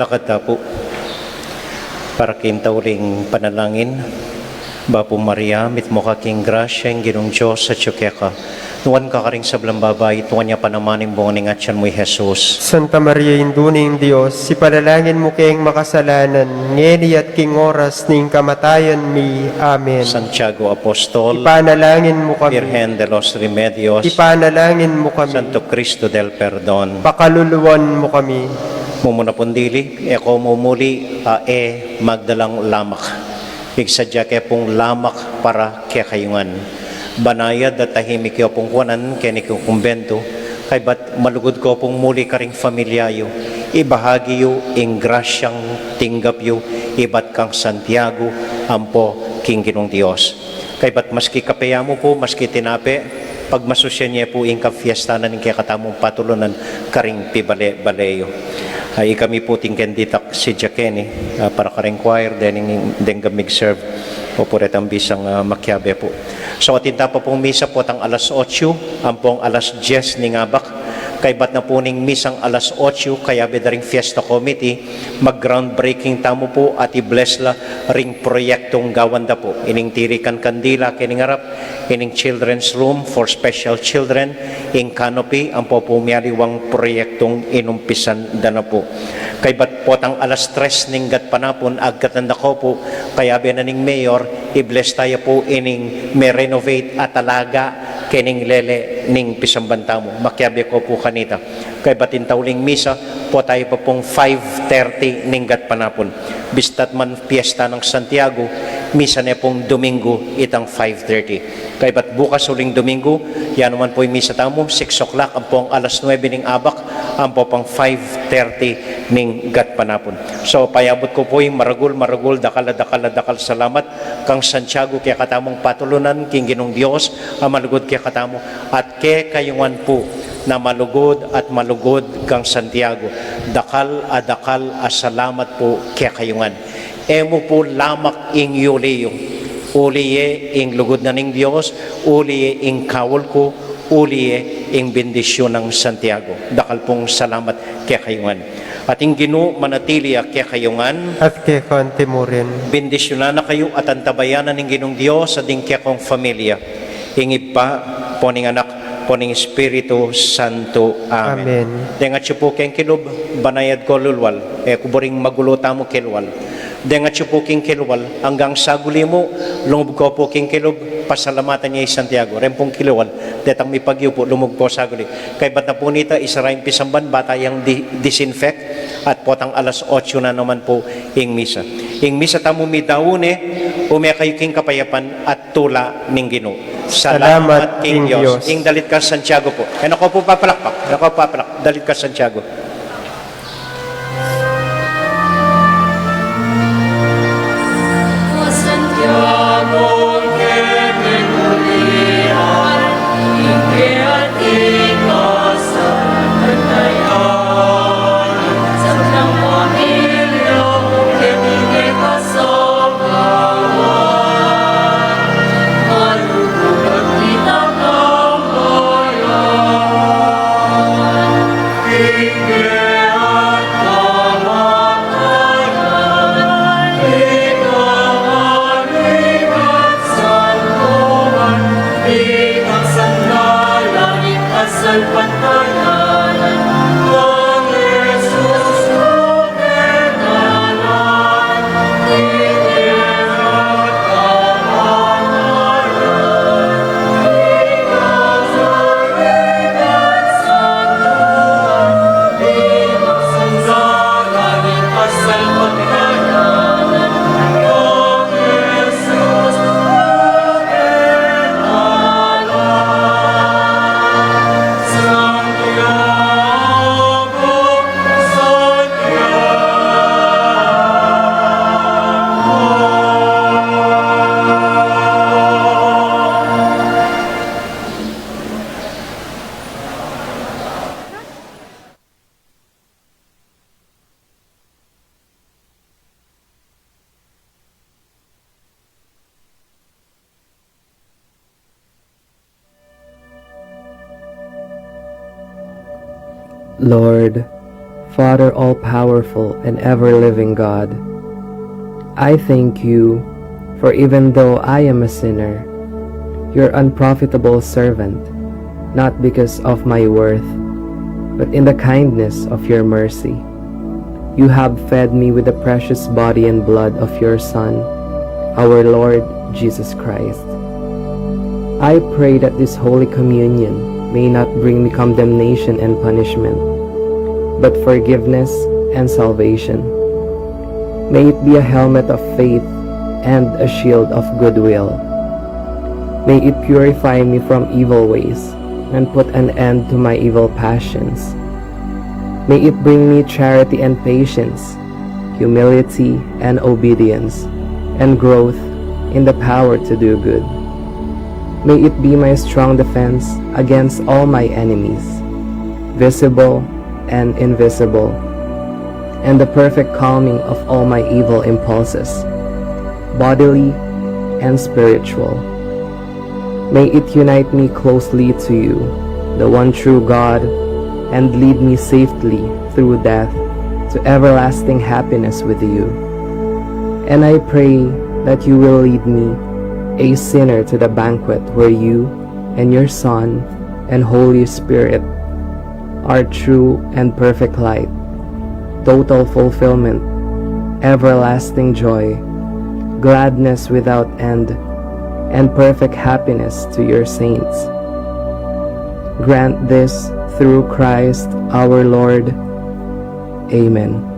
Salakad po para kintauling panalangin. Bapo Maria, mitmo ka king grasya, ang ginong Diyos sa tsukeka. Nuwan ka karing sablang babay, tuwan niya panamaning bunganing at siyan mo'y Jesus. Santa Maria, induning Diyos, si panalangin mo kayong makasalanan, ngeni at king oras ning kamatayan mi. Amen. Santiago Apostol, Ipanalangin mo kami. Virgen de los Remedios, Ipanalangin mo kami. Santo Cristo del Perdon. Pakaluluwan mo kami. Mumuna pundili, eko mumuli, magdalang lamak. Bigsadya kaya pong lamak para kaya kayungan. Banayad at tahimik kayo pong kuwanan kaya ni kumbento, kay ba't malugod ko pong muli karing familyayo, ibahagi yo, ingrasyang tinggap yo, ibat kang Santiago, ampo king ginong Diyos. Kay ba't maski kapaya mo po, maski tinape, pag masusyan niya po ingka fiestanan ng kaya katamong patulunan karing pibale-baleyo. Ay kami po tingken ditak si Jakeni para karing choir, then gamig serve po po retang bisang makyabe po. So atinta pa pong misa po tang alas 8, ang pong alas 10 ni ngabak. Kay bat na po ning misang alas 8, kaya bedaring fiesta committee, mag-groundbreaking tamo po at i-bless la ring proyektong gawanda po. Ining tirikan kandila, kining harap, ining children's room for special children, in canopy, ang po pumiyaliwang proyektong inumpisan dana po. Kay bat po tang alas 3 ning gat panapon, agkatanda ko po, kaya benaning mayor, i-bless tayo po ining may renovate at alaga, kining lele ning pisambanta mo. Makyabe ko po kanita. Kay batin tauling misa, po tayo pa pong 5:30 ninggat panapon. Bistat man piyesta ng Santiago, misa na pong Domingo, itang 5:30. Kay bat bukas uling Domingo, yan naman po yung misa tamo, 6 o'clock, ang pong alas 9 ning abak, ang po pang 5:30 ning gat panapon. So payabot ko po yung maragul, dakal salamat kang Santiago kaya katamong patulunan, king ginong Diyos, ang malugod kaya katamo, at kaya kayungan po na malugod at malugod kang Santiago. Dakal salamat po kaya kayungan. Emo po lamak ing yuliyo. Uliye ing lugod na ning Diyos, uliye ing kawal ko, uliye ing bendisyon ng Santiago. Dakal pong salamat kaya kayungan. At ing Ginoo manatili kaya kayungan. At kaya kantimurin. Bendisyonan na kayo at antabayanan ng Ginong Diyos sa ding kaya kong familia. Ingib pa po ning anak, poning Espiritu Santo. Amen. Amen. Dengat siya po keng kilob, banayad ko lulwal, kuburing magulota mo kilwal. Dengat siya po keng kilwal, hanggang saguli mo, lumog ko po keng kilob, pasalamatan niya Santiago. Rempong kilwal, detang may pagyo po, lumog po saguli. Kay ba't na po nita, isaraing pisamban, bata yung disinfect, at potang alas 8 na naman po ing misa. Ing misa tamo mi daune, kayo king kapayapan at tula ning Ginoo. Salamat king Diyos. Ing dalit ka Santiago po. Ano ko po papalakpak? Dalit ka Santiago. Santiago que me morirá y que a ti casa cantayan sa mga pamilya que vive kasabawan malulunod kita tambayan Ike at kamatayan, ikaw at santuhan, ikang sandalan, ikasal pantalan, ang Jesus rumenalan, ike at kamatayan, ikaw at santuhan, ikang sandalan, ikasal pantalan, ang Jesus Lord, Father all-powerful and ever-living God, I thank you, for even though I am a sinner, your unprofitable servant, not because of my worth, but in the kindness of your mercy, you have fed me with the precious body and blood of your Son, our Lord Jesus Christ. I pray that this Holy Communion may not bring me condemnation and punishment, but forgiveness and salvation. May it be a helmet of faith and a shield of goodwill. May it purify me from evil ways and put an end to my evil passions. May it bring me charity and patience, humility and obedience, and growth in the power to do good. May it be my strong defense against all my enemies, visible and invisible, and the perfect calming of all my evil impulses, bodily and spiritual. May it unite me closely to you, the one true God, and lead me safely through death to everlasting happiness with you. And I pray that you will lead me, a sinner, to the banquet where you and your Son and Holy Spirit are true and perfect light, total fulfillment, everlasting joy, gladness without end, and perfect happiness to your saints. Grant this through Christ our Lord. Amen.